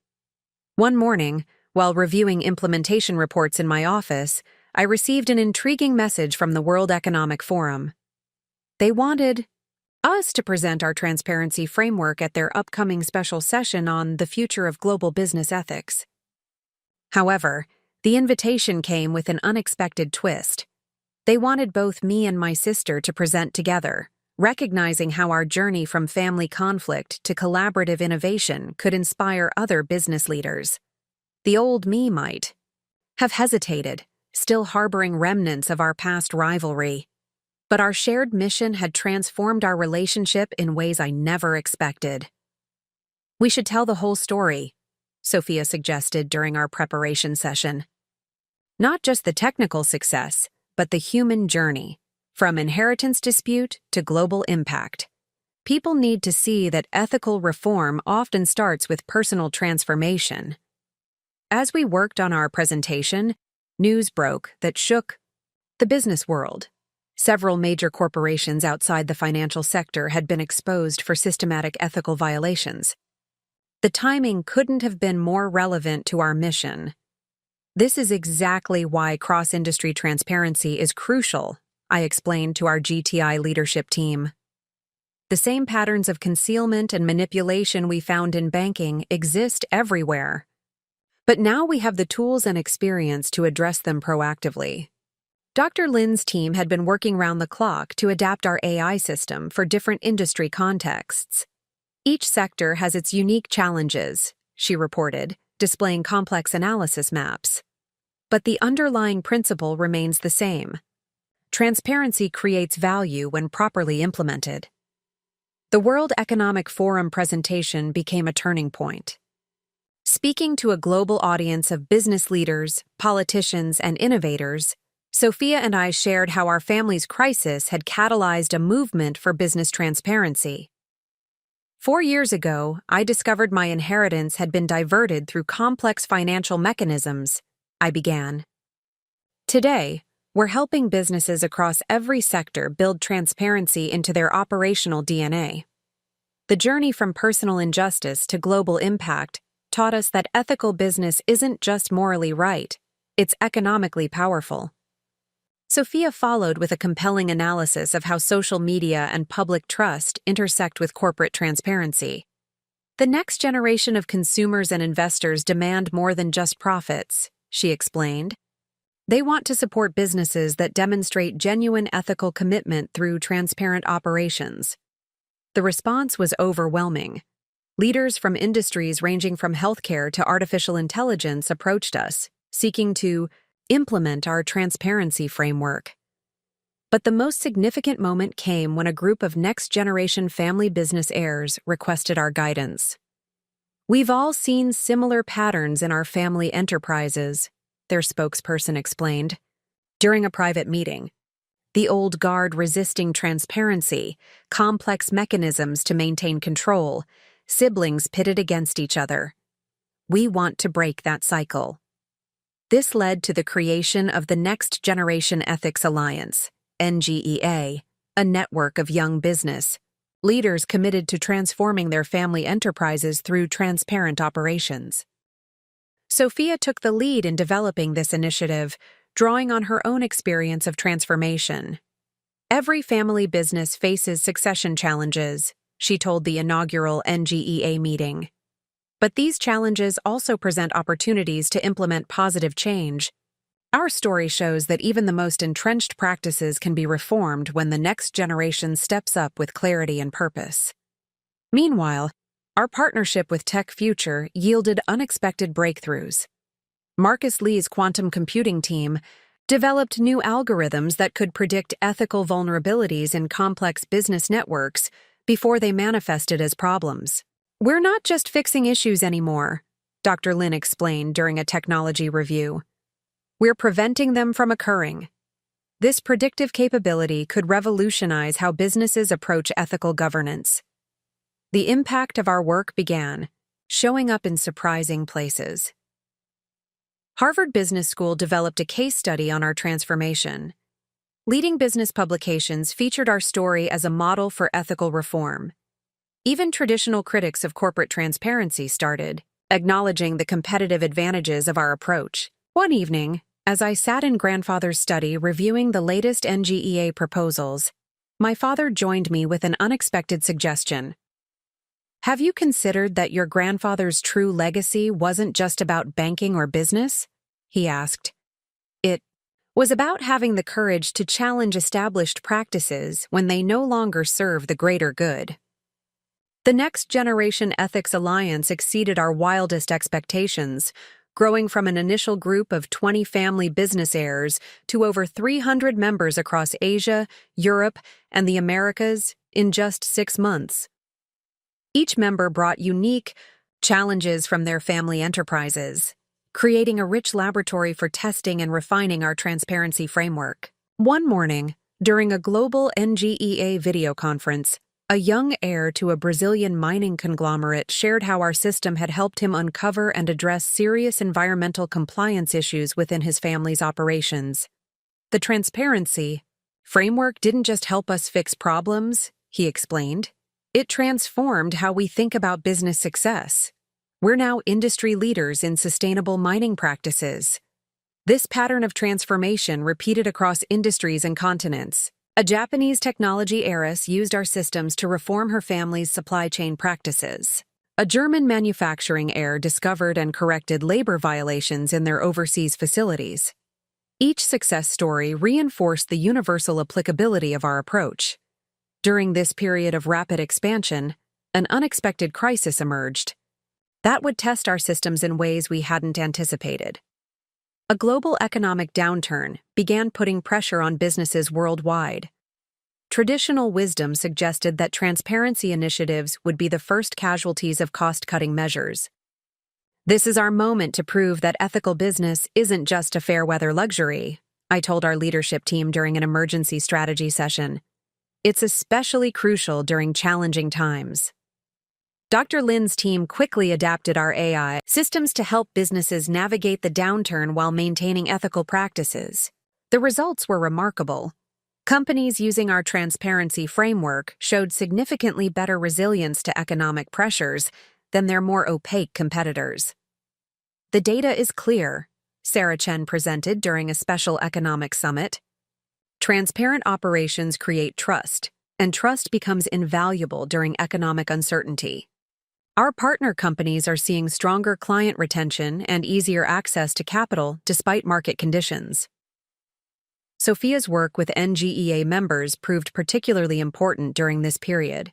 One morning, while reviewing implementation reports in my office, I received an intriguing message from the World Economic Forum. They wanted us to present our transparency framework at their upcoming special session on the future of global business ethics. However, the invitation came with an unexpected twist. They wanted both me and my sister to present together, recognizing how our journey from family conflict to collaborative innovation could inspire other business leaders. The old me might have hesitated, still harboring remnants of our past rivalry. But our shared mission had transformed our relationship in ways I never expected. "We should tell the whole story," Sophia suggested during our preparation session. "Not just the technical success, but the human journey, from inheritance dispute to global impact. People need to see that ethical reform often starts with personal transformation." As we worked on our presentation, news broke that shook the business world. Several major corporations outside the financial sector had been exposed for systematic ethical violations. The timing couldn't have been more relevant to our mission. "This is exactly why cross-industry transparency is crucial," I explained to our GTI leadership team. "The same patterns of concealment and manipulation we found in banking exist everywhere. But now we have the tools and experience to address them proactively." Dr. Lin's team had been working round the clock to adapt our AI system for different industry contexts. "Each sector has its unique challenges," she reported, displaying complex analysis maps. "But the underlying principle remains the same. Transparency creates value when properly implemented." The World Economic Forum presentation became a turning point. Speaking to a global audience of business leaders, politicians, and innovators, Sophia and I shared how our family's crisis had catalyzed a movement for business transparency. 4 years ago, I discovered my inheritance had been diverted through complex financial mechanisms, I began. Today, we're helping businesses across every sector build transparency into their operational DNA. The journey from personal injustice to global impact taught us that ethical business isn't just morally right, it's economically powerful. Sophia followed with a compelling analysis of how social media and public trust intersect with corporate transparency. "The next generation of consumers and investors demand more than just profits," she explained. "They want to support businesses that demonstrate genuine ethical commitment through transparent operations." The response was overwhelming. Leaders from industries ranging from healthcare to artificial intelligence approached us, seeking to implement our transparency framework. But the most significant moment came when a group of next-generation family business heirs requested our guidance. "We've all seen similar patterns in our family enterprises," their spokesperson explained. During a private meeting, the old guard resisting transparency, complex mechanisms to maintain control, siblings pitted against each other. We want to break that cycle. This led to the creation of the Next Generation Ethics Alliance, NGEA, a network of young business leaders committed to transforming their family enterprises through transparent operations. Sophia took the lead in developing this initiative, drawing on her own experience of transformation. "Every family business faces succession challenges," she told the inaugural NGEA meeting. "But these challenges also present opportunities to implement positive change. Our story shows that even the most entrenched practices can be reformed when the next generation steps up with clarity and purpose." Meanwhile, our partnership with Tech Future yielded unexpected breakthroughs. Marcus Lee's quantum computing team developed new algorithms that could predict ethical vulnerabilities in complex business networks before they manifested as problems. "We're not just fixing issues anymore," Dr. Lin explained during a technology review. "We're preventing them from occurring." This predictive capability could revolutionize how businesses approach ethical governance. The impact of our work began, showing up in surprising places. Harvard Business School developed a case study on our transformation. Leading business publications featured our story as a model for ethical reform. Even traditional critics of corporate transparency started acknowledging the competitive advantages of our approach. One evening, as I sat in grandfather's study reviewing the latest NGEA proposals, my father joined me with an unexpected suggestion. "Have you considered that your grandfather's true legacy wasn't just about banking or business?" he asked. "It was about having the courage to challenge established practices when they no longer serve the greater good." The Next Generation Ethics Alliance exceeded our wildest expectations, growing from an initial group of 20 family business heirs to over 300 members across Asia, Europe, and the Americas in just 6 months. Each member brought unique challenges from their family enterprises, creating a rich laboratory for testing and refining our transparency framework. One morning, during a global NGEA video conference, a young heir to a Brazilian mining conglomerate shared how our system had helped him uncover and address serious environmental compliance issues within his family's operations. "The transparency framework didn't just help us fix problems," he explained. "It transformed how we think about business success. We're now industry leaders in sustainable mining practices." This pattern of transformation repeated across industries and continents. A Japanese technology heiress used our systems to reform her family's supply chain practices. A German manufacturing heir discovered and corrected labor violations in their overseas facilities. Each success story reinforced the universal applicability of our approach. During this period of rapid expansion, an unexpected crisis emerged. That would test our systems in ways we hadn't anticipated. A global economic downturn began putting pressure on businesses worldwide. Traditional wisdom suggested that transparency initiatives would be the first casualties of cost-cutting measures. "This is our moment to prove that ethical business isn't just a fair-weather luxury," I told our leadership team during an emergency strategy session. "It's especially crucial during challenging times." Dr. Lin's team quickly adapted our AI systems to help businesses navigate the downturn while maintaining ethical practices. The results were remarkable. Companies using our transparency framework showed significantly better resilience to economic pressures than their more opaque competitors. "The data is clear," Sarah Chen presented during a special economic summit. "Transparent operations create trust, and trust becomes invaluable during economic uncertainty. Our partner companies are seeing stronger client retention and easier access to capital despite market conditions." Sophia's work with NGEA members proved particularly important during this period.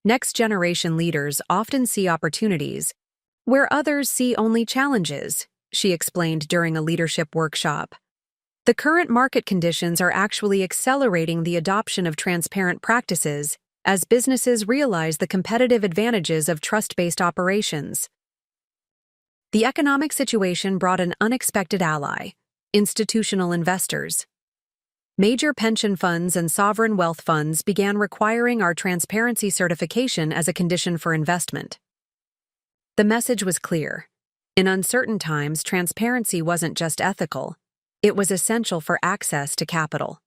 Next-generation leaders often see opportunities where others see only challenges, she explained during a leadership workshop. The current market conditions are actually accelerating the adoption of transparent practices as businesses realize the competitive advantages of trust-based operations. The economic situation brought an unexpected ally: institutional investors. Major pension funds and sovereign wealth funds began requiring our transparency certification as a condition for investment. The message was clear. In uncertain times, transparency wasn't just ethical, it was essential for access to capital.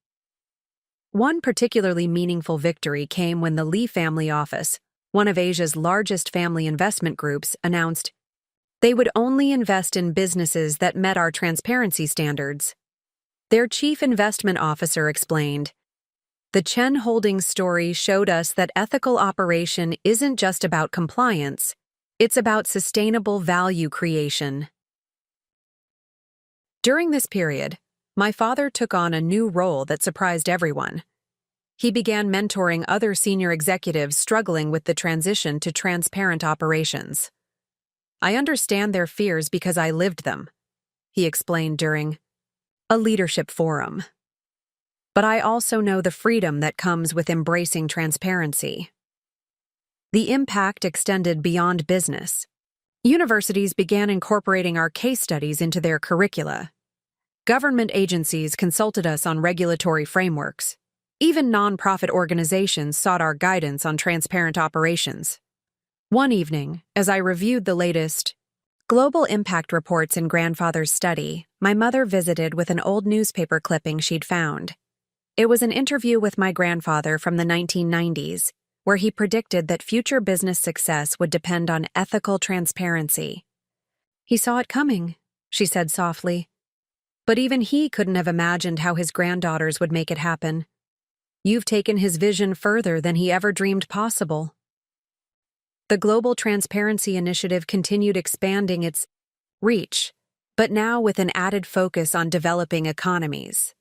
One particularly meaningful victory came when the Lee Family Office, one of Asia's largest family investment groups, announced they would only invest in businesses that met our transparency standards. Their chief investment officer explained, "The Chen Holdings story showed us that ethical operation isn't just about compliance, it's about sustainable value creation." During this period, my father took on a new role that surprised everyone. He began mentoring other senior executives struggling with the transition to transparent operations. "I understand their fears because I lived them," he explained during a leadership forum. "But I also know the freedom that comes with embracing transparency." The impact extended beyond business. Universities began incorporating our case studies into their curricula. Government agencies consulted us on regulatory frameworks. Even nonprofit organizations sought our guidance on transparent operations. One evening, as I reviewed the latest global impact reports in grandfather's study, my mother visited with an old newspaper clipping she'd found. It was an interview with my grandfather from the 1990s, where he predicted that future business success would depend on ethical transparency. "He saw it coming," she said softly. "But even he couldn't have imagined how his granddaughters would make it happen. You've taken his vision further than he ever dreamed possible." The Global Transparency Initiative continued expanding its reach, but now with an added focus on developing economies.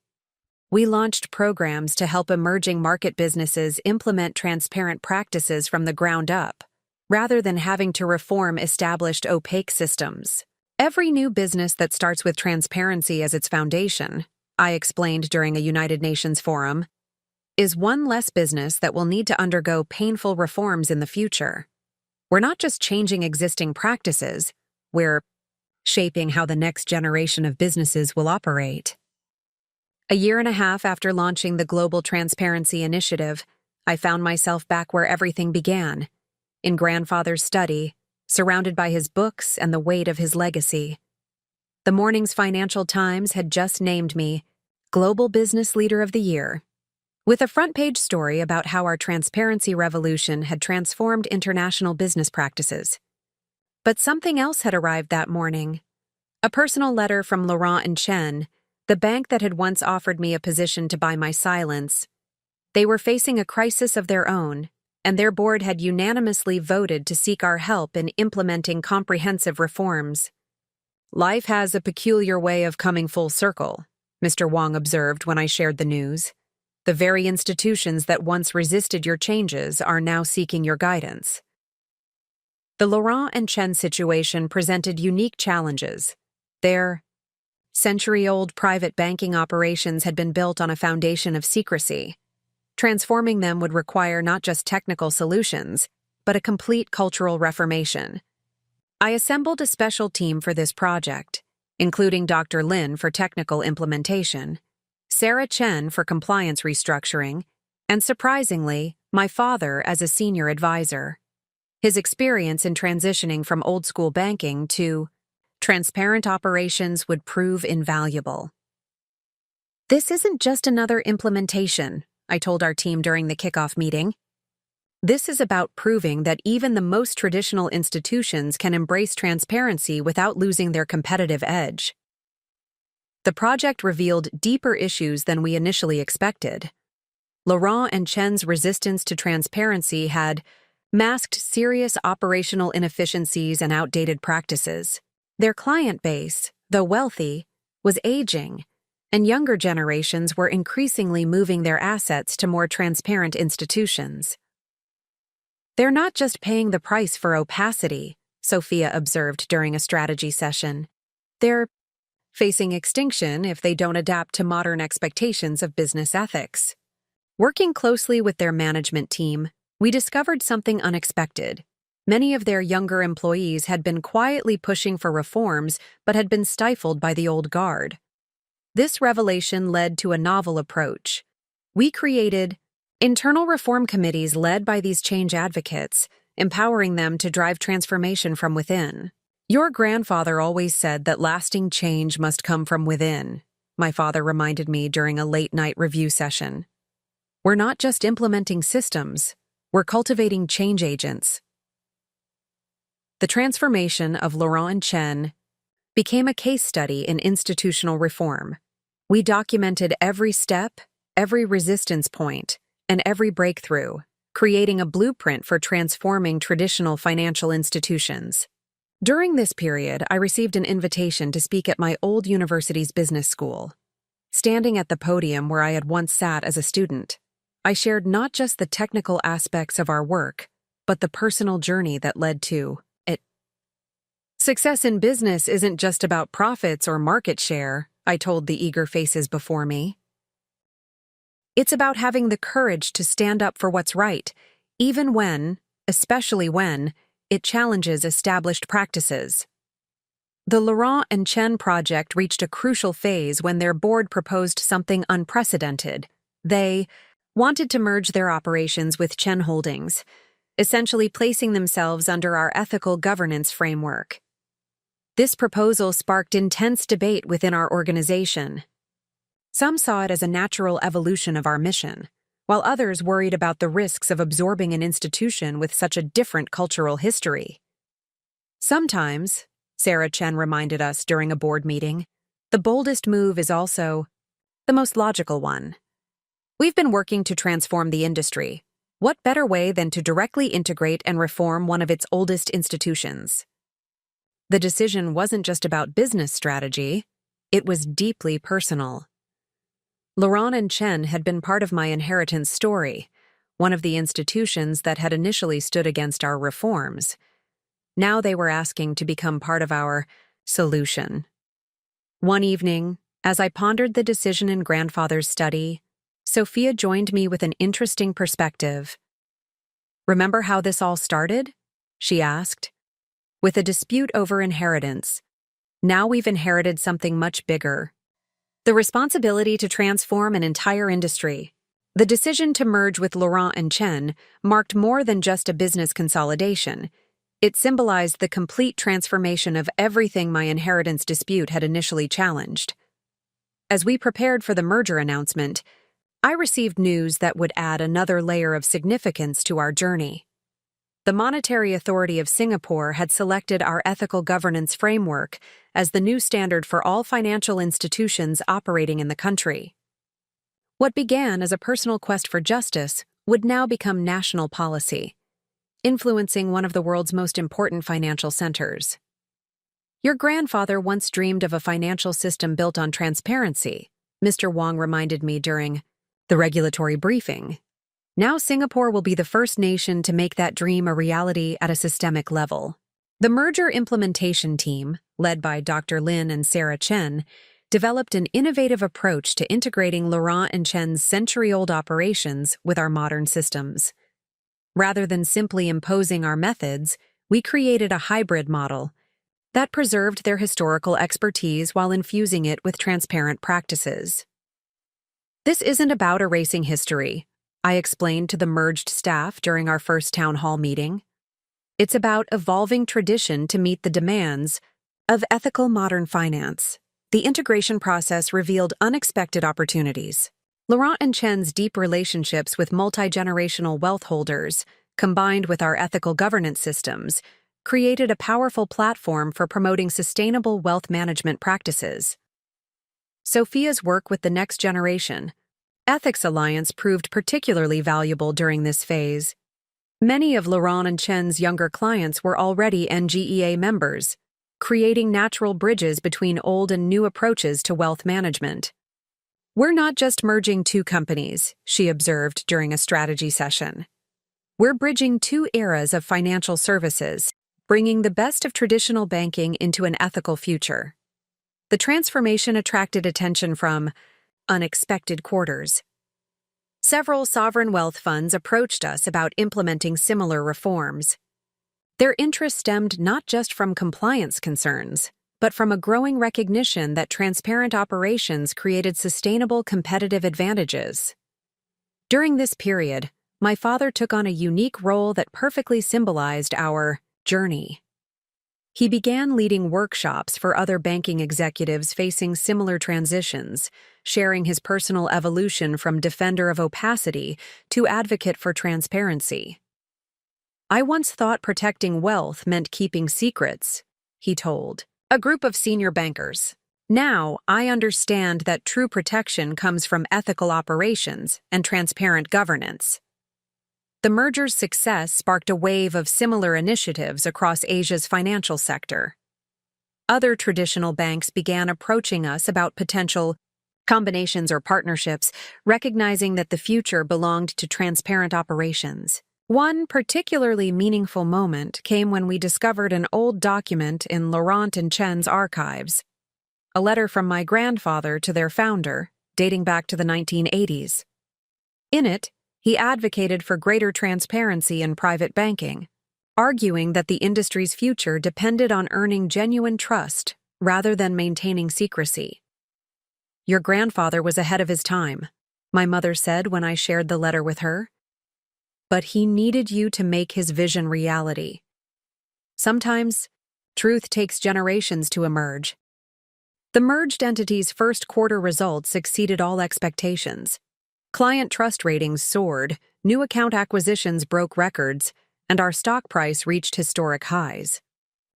We launched programs to help emerging market businesses implement transparent practices from the ground up, rather than having to reform established opaque systems. "Every new business that starts with transparency as its foundation," I explained during a United Nations forum, "is one less business that will need to undergo painful reforms in the future. We're not just changing existing practices, we're shaping how the next generation of businesses will operate." A year and a half after launching the Global Transparency Initiative, I found myself back where everything began, in grandfather's study, surrounded by his books and the weight of his legacy. The morning's Financial Times had just named me Global Business Leader of the Year, with a front-page story about how our transparency revolution had transformed international business practices. But something else had arrived that morning. A personal letter from Laurent & Chen, the bank that had once offered me a position to buy my silence. They were facing a crisis of their own, and their board had unanimously voted to seek our help in implementing comprehensive reforms. "Life has a peculiar way of coming full circle," Mr. Wang observed when I shared the news. "The very institutions that once resisted your changes are now seeking your guidance." The Laurent & Chen situation presented unique challenges. Their century-old private banking operations had been built on a foundation of secrecy. Transforming them would require not just technical solutions, but a complete cultural reformation. I assembled a special team for this project, including Dr. Lin for technical implementation, Sarah Chen for compliance restructuring, and surprisingly, my father as a senior advisor. His experience in transitioning from old-school banking to transparent operations would prove invaluable. "This isn't just another implementation," I told our team during the kickoff meeting. "This is about proving that even the most traditional institutions can embrace transparency without losing their competitive edge." The project revealed deeper issues than we initially expected. Laurent & Chen's resistance to transparency had masked serious operational inefficiencies and outdated practices. Their client base, though wealthy, was aging, and younger generations were increasingly moving their assets to more transparent institutions. "They're not just paying the price for opacity," Sophia observed during a strategy session. "They're facing extinction if they don't adapt to modern expectations of business ethics. Working closely with their management team, we discovered something unexpected. Many of their younger employees had been quietly pushing for reforms but had been stifled by the old guard. This revelation led to a novel approach. We created internal reform committees led by these change advocates, empowering them to drive transformation from within. Your grandfather always said that lasting change must come from within, my father reminded me during a late-night review session. We're not just implementing systems, we're cultivating change agents. The transformation of Laurent and Chen became a case study in institutional reform. We documented every step, every resistance point, and every breakthrough, creating a blueprint for transforming traditional financial institutions. During this period, I received an invitation to speak at my old university's business school. Standing at the podium where I had once sat as a student, I shared not just the technical aspects of our work, but the personal journey that led to it. Success in business isn't just about profits or market share, I told the eager faces before me. It's about having the courage to stand up for what's right, even when, especially when, it challenges established practices. The Laurent and Chen project reached a crucial phase when their board proposed something unprecedented. They wanted to merge their operations with Chen Holdings, essentially placing themselves under our ethical governance framework. This proposal sparked intense debate within our organization. Some saw it as a natural evolution of our mission, while others worried about the risks of absorbing an institution with such a different cultural history. Sometimes, Sarah Chen reminded us during a board meeting, the boldest move is also the most logical one. We've been working to transform the industry. What better way than to directly integrate and reform one of its oldest institutions? The decision wasn't just about business strategy, it was deeply personal. Laurent and Chen had been part of my inheritance story, one of the institutions that had initially stood against our reforms. Now they were asking to become part of our solution. One evening, as I pondered the decision in grandfather's study, Sophia joined me with an interesting perspective. "Remember how this all started?" she asked. "With a dispute over inheritance. Now we've inherited something much bigger. The responsibility to transform an entire industry. The decision to merge with Laurent and Chen marked more than just a business consolidation. It symbolized the complete transformation of everything my inheritance dispute had initially challenged. As we prepared for the merger announcement, I received news that would add another layer of significance to our journey. The Monetary Authority of Singapore had selected our ethical governance framework as the new standard for all financial institutions operating in the country. What began as a personal quest for justice would now become national policy, influencing one of the world's most important financial centers. "Your grandfather once dreamed of a financial system built on transparency," Mr. Wong reminded me during the regulatory briefing. Now Singapore will be the first nation to make that dream a reality at a systemic level. The merger implementation team, led by Dr. Lin and Sarah Chen, developed an innovative approach to integrating Laurent and Chen's century-old operations with our modern systems. Rather than simply imposing our methods, we created a hybrid model that preserved their historical expertise while infusing it with transparent practices. "This isn't about erasing history," I explained to the merged staff during our first town hall meeting. "It's about evolving tradition to meet the demands of ethical modern finance." The integration process revealed unexpected opportunities. Laurent and Chen's deep relationships with multi-generational wealth holders, combined with our ethical governance systems, created a powerful platform for promoting sustainable wealth management practices. Sophia's work with the next generation, Ethics Alliance, proved particularly valuable during this phase. Many of Laurent and Chen's younger clients were already NGEA members, creating natural bridges between old and new approaches to wealth management. "We're not just merging two companies," she observed during a strategy session. "We're bridging two eras of financial services, bringing the best of traditional banking into an ethical future." The transformation attracted attention from unexpected quarters. Several sovereign wealth funds approached us about implementing similar reforms. Their interest stemmed not just from compliance concerns, but from a growing recognition that transparent operations created sustainable competitive advantages. During this period, my father took on a unique role that perfectly symbolized our journey. He began leading workshops for other banking executives facing similar transitions, sharing his personal evolution from defender of opacity to advocate for transparency. "I once thought protecting wealth meant keeping secrets," he told a group of senior bankers. "Now, I understand that true protection comes from ethical operations and transparent governance." The merger's success sparked a wave of similar initiatives across Asia's financial sector. Other traditional banks began approaching us about potential combinations or partnerships, recognizing that the future belonged to transparent operations. One particularly meaningful moment came when we discovered an old document in Laurent and Chen's archives, a letter from my grandfather to their founder, dating back to the 1980s. In it, he advocated for greater transparency in private banking, arguing that the industry's future depended on earning genuine trust rather than maintaining secrecy. "Your grandfather was ahead of his time," my mother said when I shared the letter with her. "But he needed you to make his vision reality. Sometimes, truth takes generations to emerge." The merged entity's first quarter results exceeded all expectations. Client trust ratings soared, new account acquisitions broke records, and our stock price reached historic highs.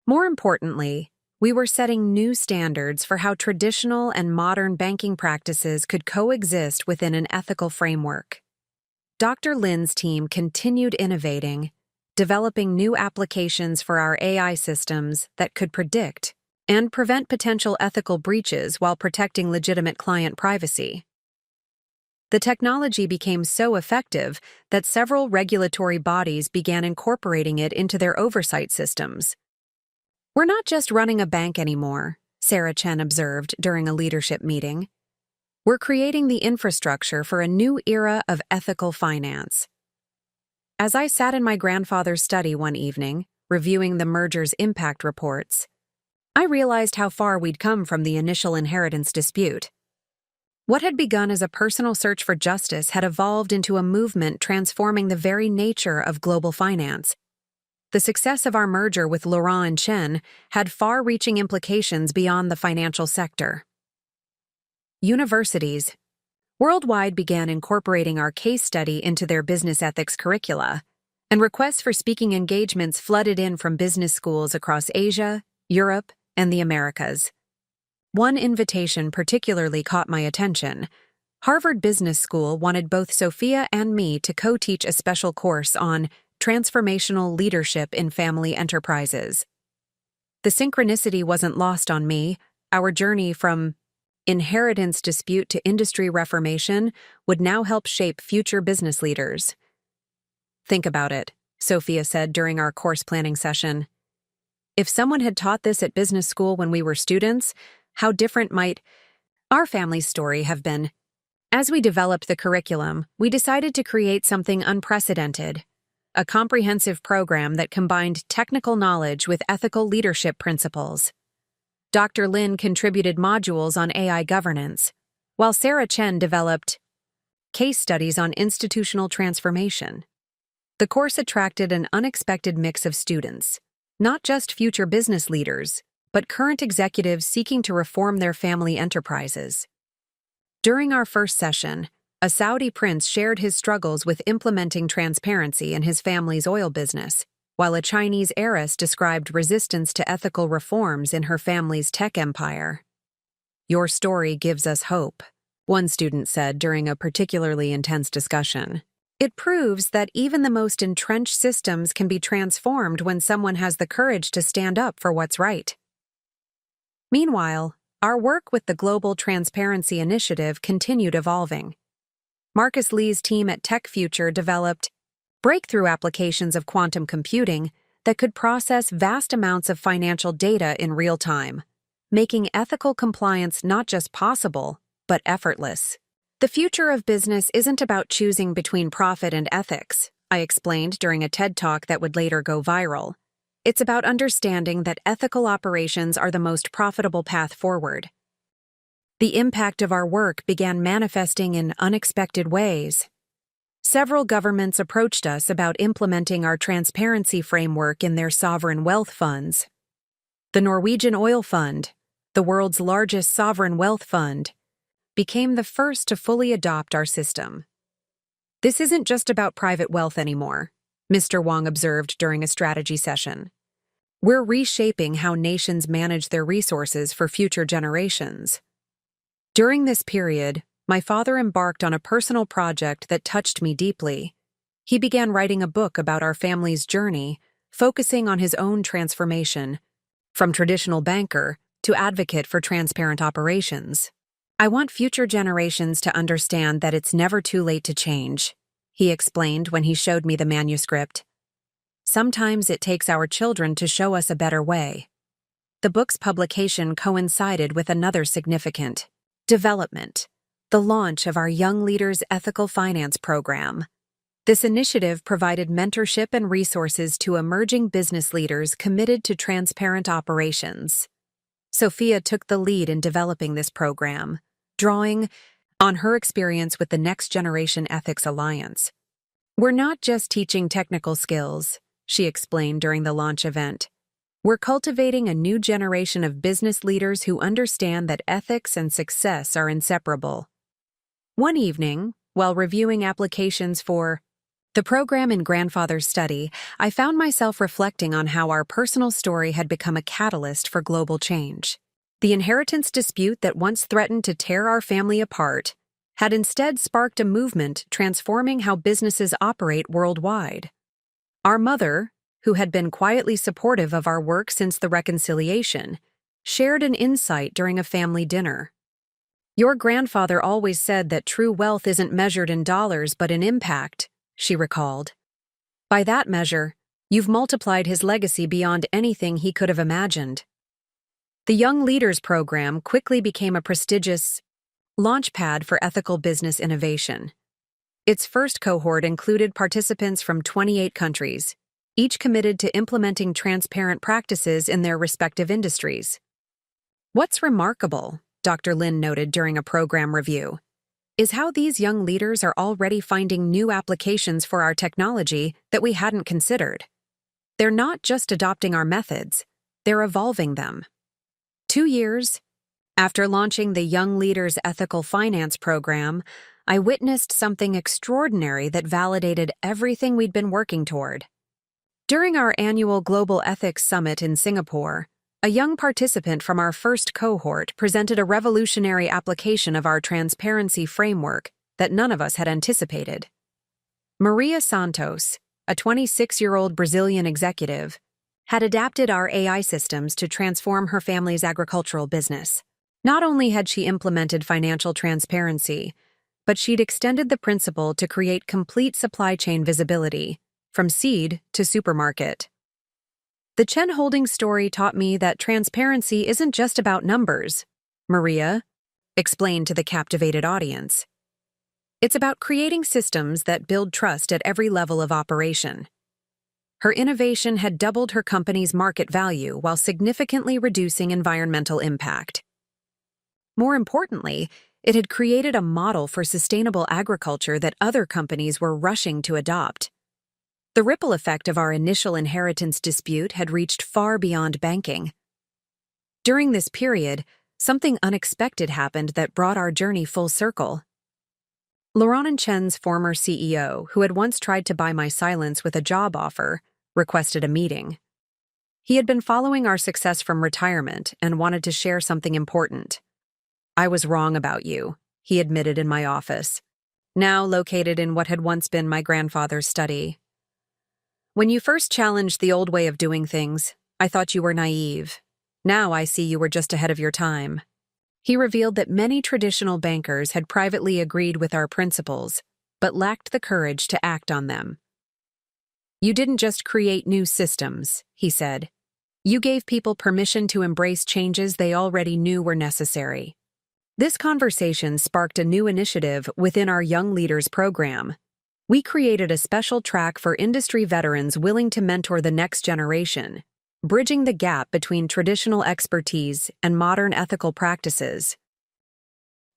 More importantly, we were setting new standards for how traditional and modern banking practices could coexist within an ethical framework. Dr. Lin's team continued innovating, developing new applications for our AI systems that could predict and prevent potential ethical breaches while protecting legitimate client privacy. The technology became so effective that several regulatory bodies began incorporating it into their oversight systems. "We're not just running a bank anymore," Sarah Chen observed during a leadership meeting. "We're creating the infrastructure for a new era of ethical finance." As I sat in my grandfather's study one evening, reviewing the merger's impact reports, I realized how far we'd come from the initial inheritance dispute. What had begun as a personal search for justice had evolved into a movement transforming the very nature of global finance. The success of our merger with Laurent and Chen had far-reaching implications beyond the financial sector. Universities worldwide began incorporating our case study into their business ethics curricula, and requests for speaking engagements flooded in from business schools across Asia, Europe, and the Americas. One invitation particularly caught my attention. Harvard Business School wanted both Sophia and me to co-teach a special course on transformational leadership in family enterprises. The synchronicity wasn't lost on me. Our journey from inheritance dispute to industry reformation would now help shape future business leaders. "Think about it," Sophia said during our course planning session. "If someone had taught this at business school when we were students, how different might our family's story have been?" As we developed the curriculum, we decided to create something unprecedented, a comprehensive program that combined technical knowledge with ethical leadership principles. Dr. Lin contributed modules on AI governance, while Sarah Chen developed case studies on institutional transformation. The course attracted an unexpected mix of students, not just future business leaders, but current executives seeking to reform their family enterprises. During our first session, a Saudi prince shared his struggles with implementing transparency in his family's oil business, while a Chinese heiress described resistance to ethical reforms in her family's tech empire. "Your story gives us hope," one student said during a particularly intense discussion. "It proves that even the most entrenched systems can be transformed when someone has the courage to stand up for what's right." Meanwhile, our work with the Global Transparency Initiative continued evolving. Marcus Lee's team at TechFuture developed breakthrough applications of quantum computing that could process vast amounts of financial data in real time, making ethical compliance not just possible, but effortless. The future of business isn't about choosing between profit and ethics, I explained during a TED Talk that would later go viral. It's about understanding that ethical operations are the most profitable path forward. The impact of our work began manifesting in unexpected ways. Several governments approached us about implementing our transparency framework in their sovereign wealth funds. The Norwegian Oil Fund, the world's largest sovereign wealth fund, became the first to fully adopt our system. This isn't just about private wealth anymore, Mr. Wang observed during a strategy session. We're reshaping how nations manage their resources for future generations. During this period, my father embarked on a personal project that touched me deeply. He began writing a book about our family's journey, focusing on his own transformation, from traditional banker to advocate for transparent operations. I want future generations to understand that it's never too late to change, he explained when he showed me the manuscript. Sometimes it takes our children to show us a better way. The book's publication coincided with another significant development, the launch of our Young Leaders Ethical Finance Program. This initiative provided mentorship and resources to emerging business leaders committed to transparent operations. Sophia took the lead in developing this program, drawing on her experience with the Next Generation Ethics Alliance. We're not just teaching technical skills, she explained during the launch event. We're cultivating a new generation of business leaders who understand that ethics and success are inseparable. One evening, while reviewing applications for the program in grandfather's study, I found myself reflecting on how our personal story had become a catalyst for global change. The inheritance dispute that once threatened to tear our family apart had instead sparked a movement transforming how businesses operate worldwide. Our mother, who had been quietly supportive of our work since the reconciliation, shared an insight during a family dinner. Your grandfather always said that true wealth isn't measured in dollars but in impact, she recalled. By that measure, you've multiplied his legacy beyond anything he could have imagined. The Young Leaders Program quickly became a prestigious launchpad for ethical business innovation. Its first cohort included participants from 28 countries, each committed to implementing transparent practices in their respective industries. What's remarkable, Dr. Lin noted during a program review, is how these young leaders are already finding new applications for our technology that we hadn't considered. They're not just adopting our methods, they're evolving them. 2 years after launching the Young Leaders Ethical Finance Program, I witnessed something extraordinary that validated everything we'd been working toward. During our annual Global Ethics Summit in Singapore, a young participant from our first cohort presented a revolutionary application of our transparency framework that none of us had anticipated. Maria Santos, a 26-year-old Brazilian executive, had adapted our AI systems to transform her family's agricultural business. Not only had she implemented financial transparency, but she'd extended the principle to create complete supply chain visibility, from seed to supermarket. The Chen Holdings story taught me that transparency isn't just about numbers, Maria explained to the captivated audience. It's about creating systems that build trust at every level of operation. Her innovation had doubled her company's market value while significantly reducing environmental impact. More importantly, it had created a model for sustainable agriculture that other companies were rushing to adopt. The ripple effect of our initial inheritance dispute had reached far beyond banking. During this period, something unexpected happened that brought our journey full circle. Laurent Chen's former CEO, who had once tried to buy my silence with a job offer, requested a meeting. He had been following our success from retirement and wanted to share something important. I was wrong about you, he admitted in my office, now located in what had once been my grandfather's study. When you first challenged the old way of doing things, I thought you were naive. Now I see you were just ahead of your time. He revealed that many traditional bankers had privately agreed with our principles, but lacked the courage to act on them. You didn't just create new systems, he said. You gave people permission to embrace changes they already knew were necessary. This conversation sparked a new initiative within our Young Leaders program. We created a special track for industry veterans willing to mentor the next generation, bridging the gap between traditional expertise and modern ethical practices.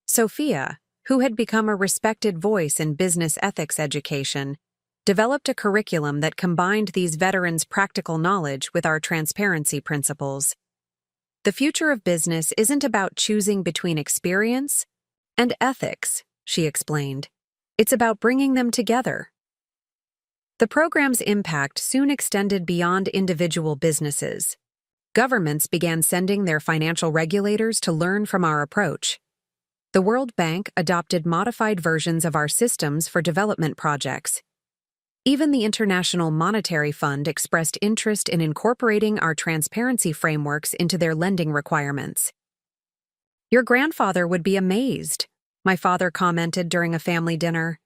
Sophia, who had become a respected voice in business ethics education, developed a curriculum that combined these veterans' practical knowledge with our transparency principles. The future of business isn't about choosing between experience and ethics, she explained. It's about bringing them together. The program's impact soon extended beyond individual businesses. Governments began sending their financial regulators to learn from our approach. The World Bank adopted modified versions of our systems for development projects. Even the International Monetary Fund expressed interest in incorporating our transparency frameworks into their lending requirements. "Your grandfather would be amazed," my father commented during a family dinner.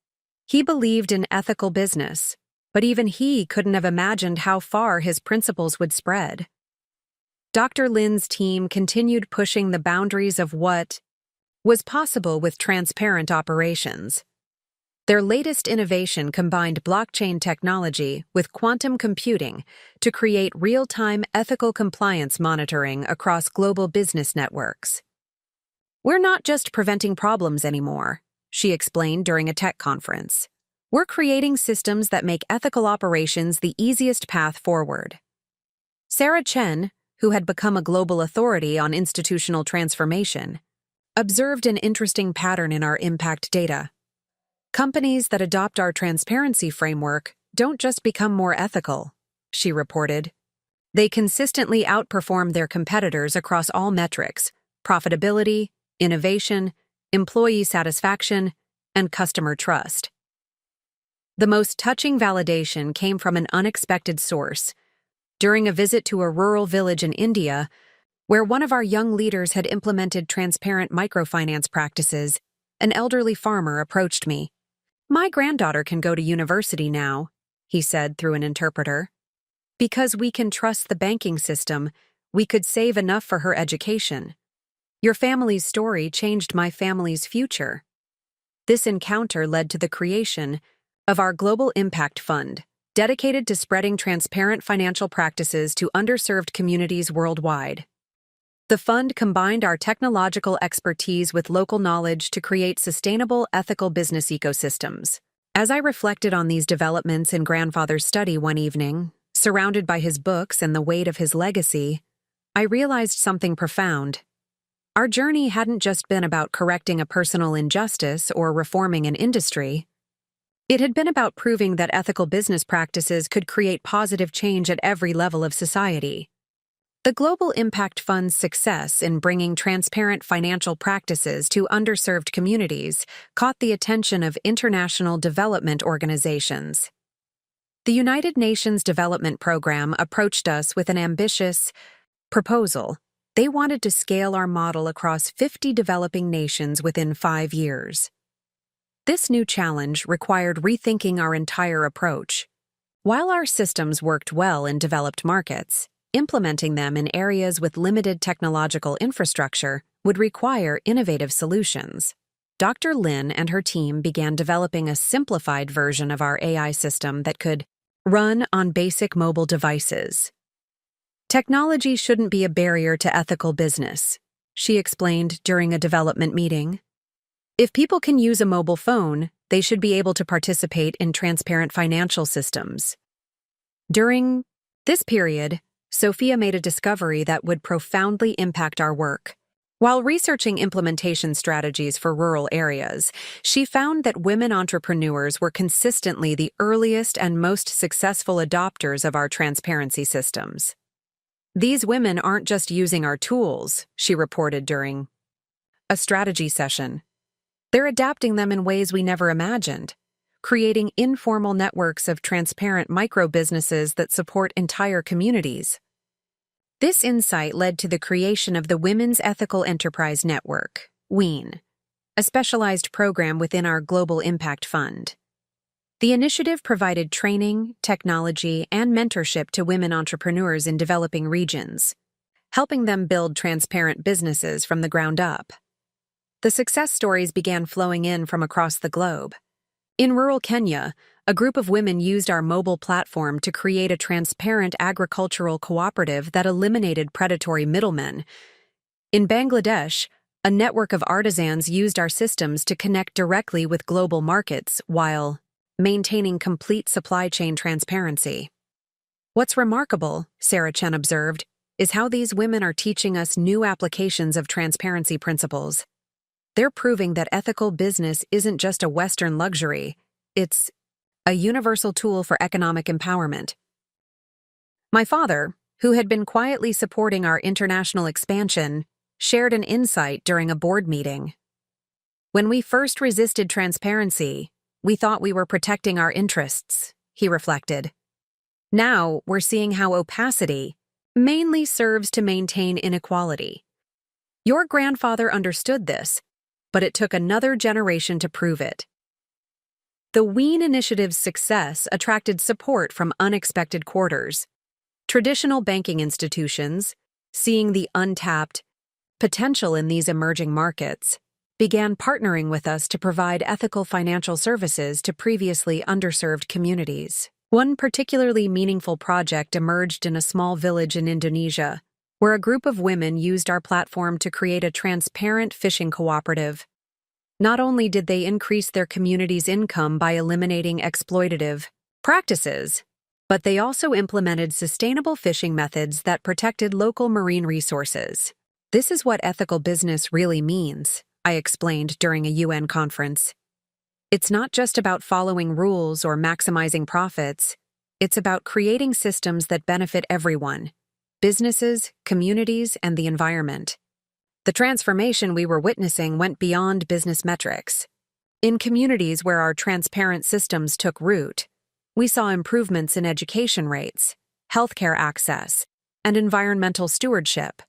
He believed in ethical business, but even he couldn't have imagined how far his principles would spread. Dr. Lin's team continued pushing the boundaries of what was possible with transparent operations. Their latest innovation combined blockchain technology with quantum computing to create real-time ethical compliance monitoring across global business networks. "We're not just preventing problems anymore," she explained during a tech conference. "We're creating systems that make ethical operations the easiest path forward." Sarah Chen, who had become a global authority on institutional transformation, observed an interesting pattern in our impact data. Companies that adopt our transparency framework don't just become more ethical, she reported. They consistently outperform their competitors across all metrics: profitability, innovation, employee satisfaction, and customer trust. The most touching validation came from an unexpected source. During a visit to a rural village in India, where one of our young leaders had implemented transparent microfinance practices, an elderly farmer approached me. "My granddaughter can go to university now," he said through an interpreter. "Because we can trust the banking system, we could save enough for her education. Your family's story changed my family's future." This encounter led to the creation of our Global Impact Fund, dedicated to spreading transparent financial practices to underserved communities worldwide. The fund combined our technological expertise with local knowledge to create sustainable, ethical business ecosystems. As I reflected on these developments in grandfather's study one evening, surrounded by his books and the weight of his legacy, I realized something profound. Our journey hadn't just been about correcting a personal injustice or reforming an industry. It had been about proving that ethical business practices could create positive change at every level of society. The Global Impact Fund's success in bringing transparent financial practices to underserved communities caught the attention of international development organizations. The United Nations Development Program approached us with an ambitious proposal. They wanted to scale our model across 50 developing nations within 5 years. This new challenge required rethinking our entire approach. While our systems worked well in developed markets, implementing them in areas with limited technological infrastructure would require innovative solutions. Dr. Lin and her team began developing a simplified version of our AI system that could run on basic mobile devices. "Technology shouldn't be a barrier to ethical business," she explained during a development meeting. "If people can use a mobile phone, they should be able to participate in transparent financial systems." During this period, Sophia made a discovery that would profoundly impact our work. While researching implementation strategies for rural areas, she found that women entrepreneurs were consistently the earliest and most successful adopters of our transparency systems. "These women aren't just using our tools," she reported during a strategy session. "They're adapting them in ways we never imagined, creating informal networks of transparent micro-businesses that support entire communities." This insight led to the creation of the Women's Ethical Enterprise Network, WEEN, a specialized program within our Global Impact Fund. The initiative provided training, technology, and mentorship to women entrepreneurs in developing regions, helping them build transparent businesses from the ground up. The success stories began flowing in from across the globe. In rural Kenya, a group of women used our mobile platform to create a transparent agricultural cooperative that eliminated predatory middlemen. In Bangladesh, a network of artisans used our systems to connect directly with global markets while maintaining complete supply chain transparency. What's remarkable, Sarah Chen observed, is how these women are teaching us new applications of transparency principles. They're proving that ethical business isn't just a Western luxury, it's a universal tool for economic empowerment. My father, who had been quietly supporting our international expansion, shared an insight during a board meeting. When we first resisted transparency, we thought we were protecting our interests, he reflected. Now we're seeing how opacity mainly serves to maintain inequality. Your grandfather understood this, but it took another generation to prove it. The WEAN initiative's success attracted support from unexpected quarters. Traditional banking institutions, seeing the untapped potential in these emerging markets, began partnering with us to provide ethical financial services to previously underserved communities. One particularly meaningful project emerged in a small village in Indonesia, where a group of women used our platform to create a transparent fishing cooperative. Not only did they increase their community's income by eliminating exploitative practices, but they also implemented sustainable fishing methods that protected local marine resources. This is what ethical business really means, I explained during a UN conference. It's not just about following rules or maximizing profits. It's about creating systems that benefit everyone: businesses, communities, and the environment. The transformation we were witnessing went beyond business metrics. In communities where our transparent systems took root, we saw improvements in education rates, healthcare access, and environmental stewardship.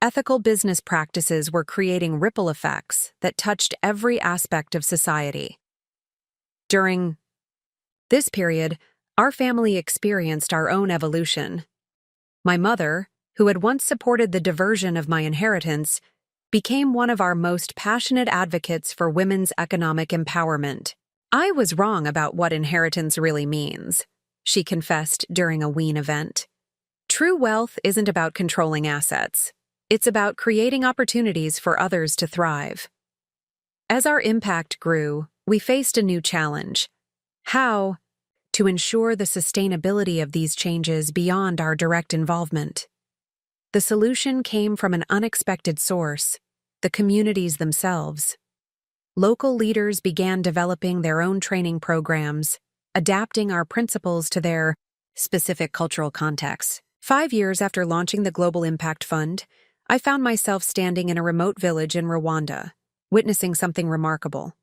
Ethical business practices were creating ripple effects that touched every aspect of society. During this period, our family experienced our own evolution. My mother, who had once supported the diversion of my inheritance, became one of our most passionate advocates for women's economic empowerment. I was wrong about what inheritance really means, she confessed during a WEAN event. True wealth isn't about controlling assets. It's about creating opportunities for others to thrive. As our impact grew, we faced a new challenge: how to ensure the sustainability of these changes beyond our direct involvement. The solution came from an unexpected source: the communities themselves. Local leaders began developing their own training programs, adapting our principles to their specific cultural contexts. 5 years after launching the Global Impact Fund, I found myself standing in a remote village in Rwanda, witnessing something remarkable.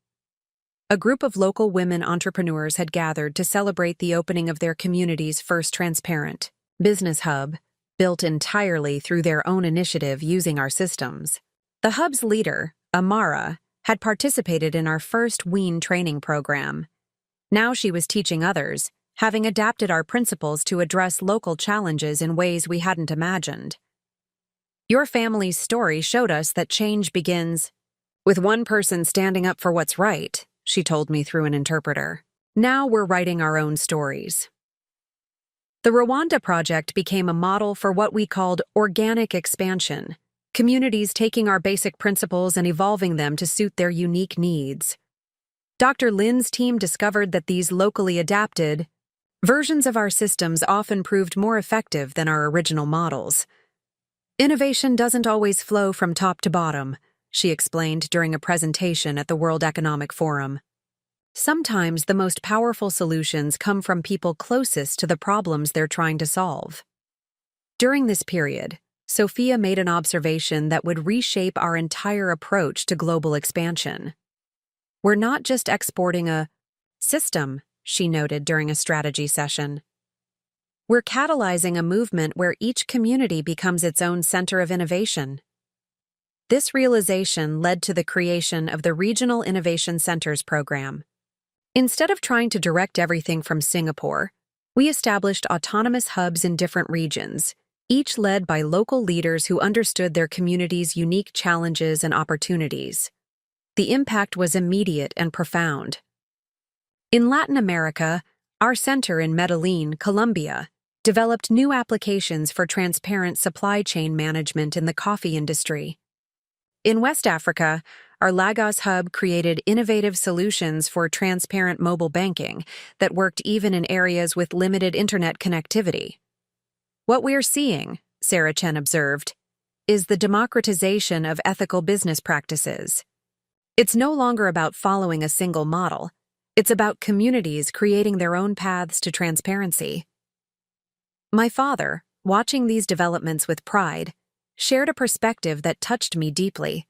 A group of local women entrepreneurs had gathered to celebrate the opening of their community's first transparent business hub, built entirely through their own initiative using our systems. The hub's leader, Amara, had participated in our first WEAN training program. Now she was teaching others, having adapted our principles to address local challenges in ways we hadn't imagined. Your family's story showed us that change begins with one person standing up for what's right, she told me through an interpreter. Now we're writing our own stories. The Rwanda project became a model for what we called organic expansion, communities taking our basic principles and evolving them to suit their unique needs. Dr. Lin's team discovered that these locally adapted versions of our systems often proved more effective than our original models. Innovation doesn't always flow from top to bottom, she explained during a presentation at the World Economic Forum. Sometimes the most powerful solutions come from people closest to the problems they're trying to solve. During this period, Sophia made an observation that would reshape our entire approach to global expansion. We're not just exporting a system, she noted during a strategy session. We're catalyzing a movement where each community becomes its own center of innovation. This realization led to the creation of the Regional Innovation Centers program. Instead of trying to direct everything from Singapore, we established autonomous hubs in different regions, each led by local leaders who understood their community's unique challenges and opportunities. The impact was immediate and profound. In Latin America, our center in Medellin, Colombia, developed new applications for transparent supply chain management in the coffee industry. In West Africa, our Lagos hub created innovative solutions for transparent mobile banking that worked even in areas with limited internet connectivity. What we're seeing, Sarah Chen observed, is the democratization of ethical business practices. It's no longer about following a single model. It's about communities creating their own paths to transparency. My father, watching these developments with pride, shared a perspective that touched me deeply.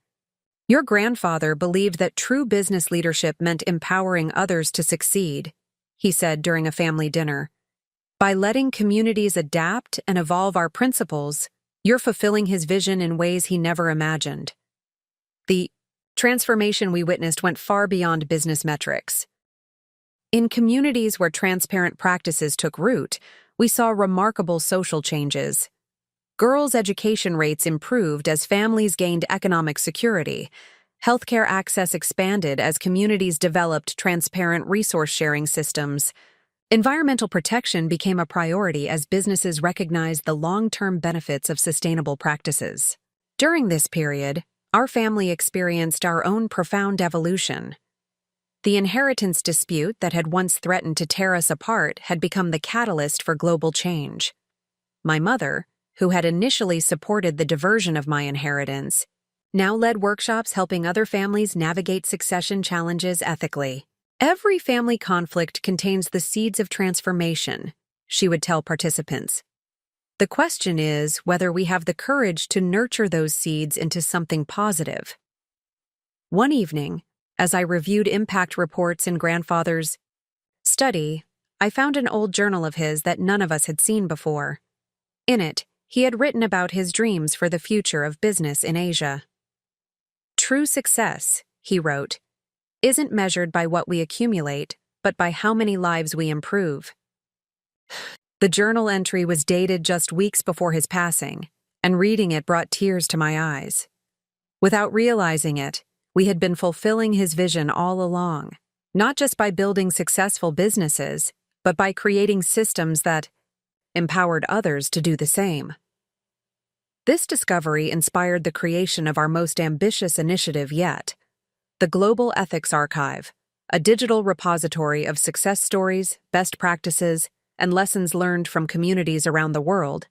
Your grandfather believed that true business leadership meant empowering others to succeed, he said during a family dinner. By letting communities adapt and evolve our principles, you're fulfilling his vision in ways he never imagined. The transformation we witnessed went far beyond business metrics. In communities where transparent practices took root, we saw remarkable social changes. Girls' education rates improved as families gained economic security. Healthcare access expanded as communities developed transparent resource-sharing systems. Environmental protection became a priority as businesses recognized the long-term benefits of sustainable practices. During this period, our family experienced our own profound evolution. The inheritance dispute that had once threatened to tear us apart had become the catalyst for global change. My mother, who had initially supported the diversion of my inheritance, now led workshops helping other families navigate succession challenges ethically. Every family conflict contains the seeds of transformation, she would tell participants. The question is whether we have the courage to nurture those seeds into something positive. One evening, as I reviewed impact reports in grandfather's study, I found an old journal of his that none of us had seen before. In it, he had written about his dreams for the future of business in Asia. True success, he wrote, isn't measured by what we accumulate, but by how many lives we improve. The journal entry was dated just weeks before his passing, and reading it brought tears to my eyes. Without realizing it, we had been fulfilling his vision all along, not just by building successful businesses, but by creating systems that empowered others to do the same. This discovery inspired the creation of our most ambitious initiative yet, the Global Ethics Archive, a digital repository of success stories, best practices, and lessons learned from communities around the world,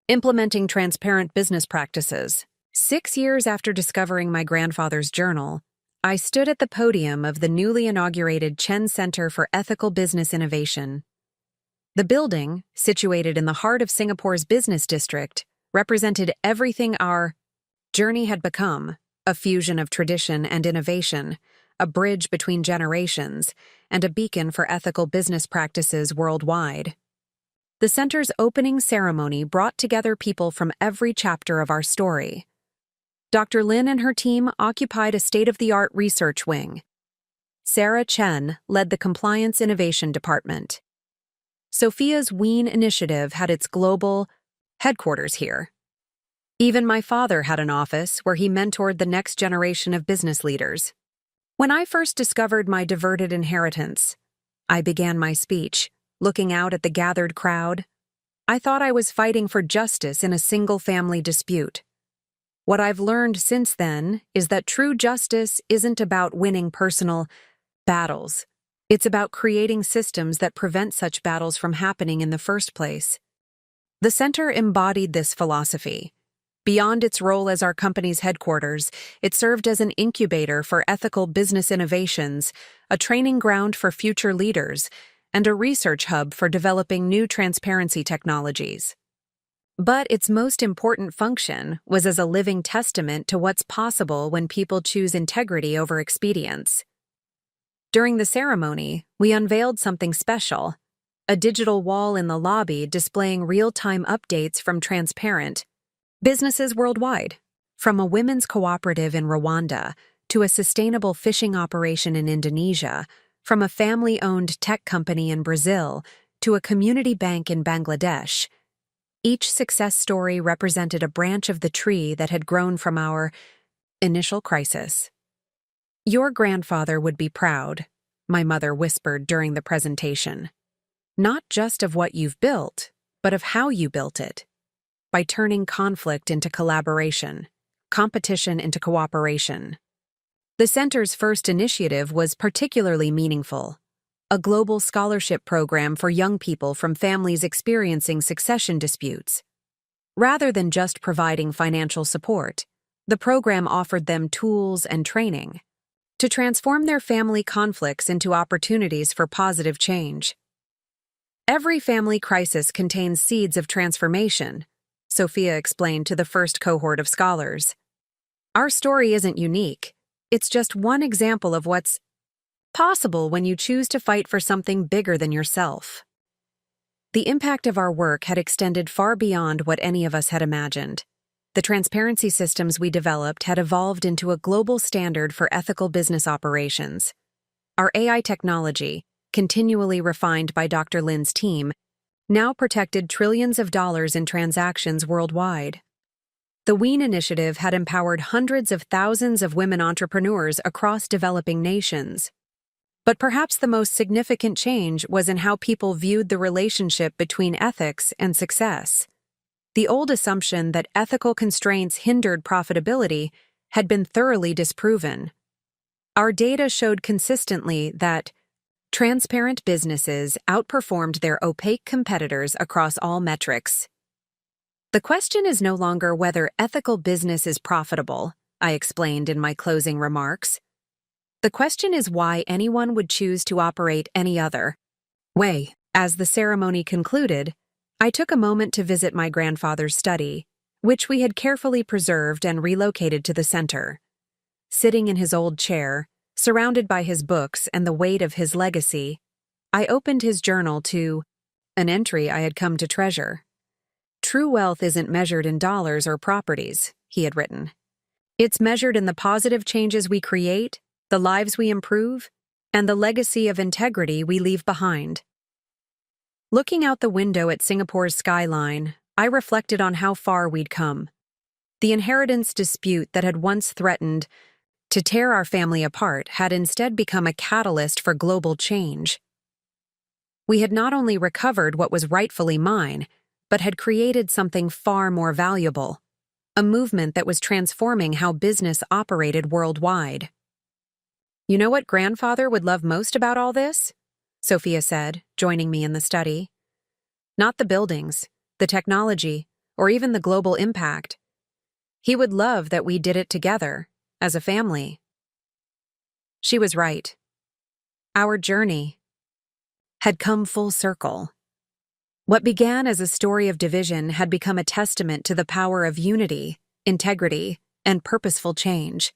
implementing transparent business practices. 6 years after discovering my grandfather's journal, I stood at the podium of the newly inaugurated Chen Center for Ethical Business Innovation. The building, situated in the heart of Singapore's business district, represented everything our journey had become, a fusion of tradition and innovation, a bridge between generations, and a beacon for ethical business practices worldwide. The center's opening ceremony brought together people from every chapter of our story. Dr. Lin and her team occupied a state-of-the-art research wing. Sarah Chen led the Compliance Innovation Department. Sophia's Wien initiative had its global headquarters here. Even my father had an office where he mentored the next generation of business leaders. When I first discovered my diverted inheritance, I began my speech, looking out at the gathered crowd. I thought I was fighting for justice in a single-family dispute. What I've learned since then is that true justice isn't about winning personal battles. It's about creating systems that prevent such battles from happening in the first place. The center embodied this philosophy. Beyond its role as our company's headquarters, it served as an incubator for ethical business innovations, a training ground for future leaders, and a research hub for developing new transparency technologies. But its most important function was as a living testament to what's possible when people choose integrity over expedience. During the ceremony, we unveiled something special, a digital wall in the lobby displaying real-time updates from transparent businesses worldwide. From a women's cooperative in Rwanda to a sustainable fishing operation in Indonesia, From a family-owned tech company in Brazil to a community bank in Bangladesh, each success story represented a branch of the tree that had grown from our initial crisis. "Your grandfather would be proud," my mother whispered during the presentation. "Not just of what you've built, but of how you built it. By turning conflict into collaboration, competition into cooperation." The center's first initiative was particularly meaningful: a global scholarship program for young people from families experiencing succession disputes. Rather than just providing financial support, the program offered them tools and training to transform their family conflicts into opportunities for positive change. "Every family crisis contains seeds of transformation," Sophia explained to the first cohort of scholars. "Our story isn't unique. It's just one example of what's possible when you choose to fight for something bigger than yourself." The impact of our work had extended far beyond what any of us had imagined. The transparency systems we developed had evolved into a global standard for ethical business operations. Our AI technology, continually refined by Dr. Lin's team, now protected trillions of dollars in transactions worldwide. The WEAN initiative had empowered hundreds of thousands of women entrepreneurs across developing nations. But perhaps the most significant change was in how people viewed the relationship between ethics and success. The old assumption that ethical constraints hindered profitability had been thoroughly disproven. Our data showed consistently that transparent businesses outperformed their opaque competitors across all metrics. "The question is no longer whether ethical business is profitable," I explained in my closing remarks. "The question is why anyone would choose to operate any other way." As the ceremony concluded, I took a moment to visit my grandfather's study, which we had carefully preserved and relocated to the center. Sitting in his old chair, surrounded by his books and the weight of his legacy, I opened his journal to an entry I had come to treasure. "True wealth isn't measured in dollars or properties," he had written. "It's measured in the positive changes we create, the lives we improve, and the legacy of integrity we leave behind." Looking out the window at Singapore's skyline, I reflected on how far we'd come. The inheritance dispute that had once threatened to tear our family apart had instead become a catalyst for global change. We had not only recovered what was rightfully mine, but had created something far more valuable: a movement that was transforming how business operated worldwide. "You know what grandfather would love most about all this?" Sophia said, joining me in the study. "Not the buildings, the technology, or even the global impact. He would love that we did it together, as a family." She was right. Our journey had come full circle. What began as a story of division had become a testament to the power of unity, integrity, and purposeful change.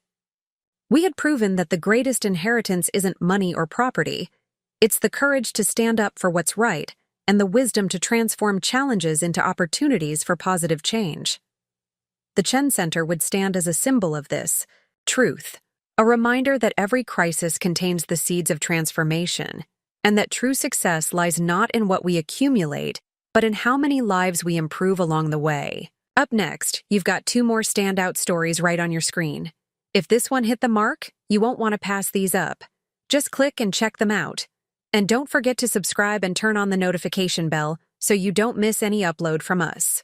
We had proven that the greatest inheritance isn't money or property. It's the courage to stand up for what's right and the wisdom to transform challenges into opportunities for positive change. The Chen Center would stand as a symbol of this truth, a reminder that every crisis contains the seeds of transformation, and that true success lies not in what we accumulate, but in how many lives we improve along the way. Up next, you've got 2 more standout stories right on your screen. If this one hit the mark, you won't want to pass these up. Just click and check them out. And don't forget to subscribe and turn on the notification bell so you don't miss any upload from us.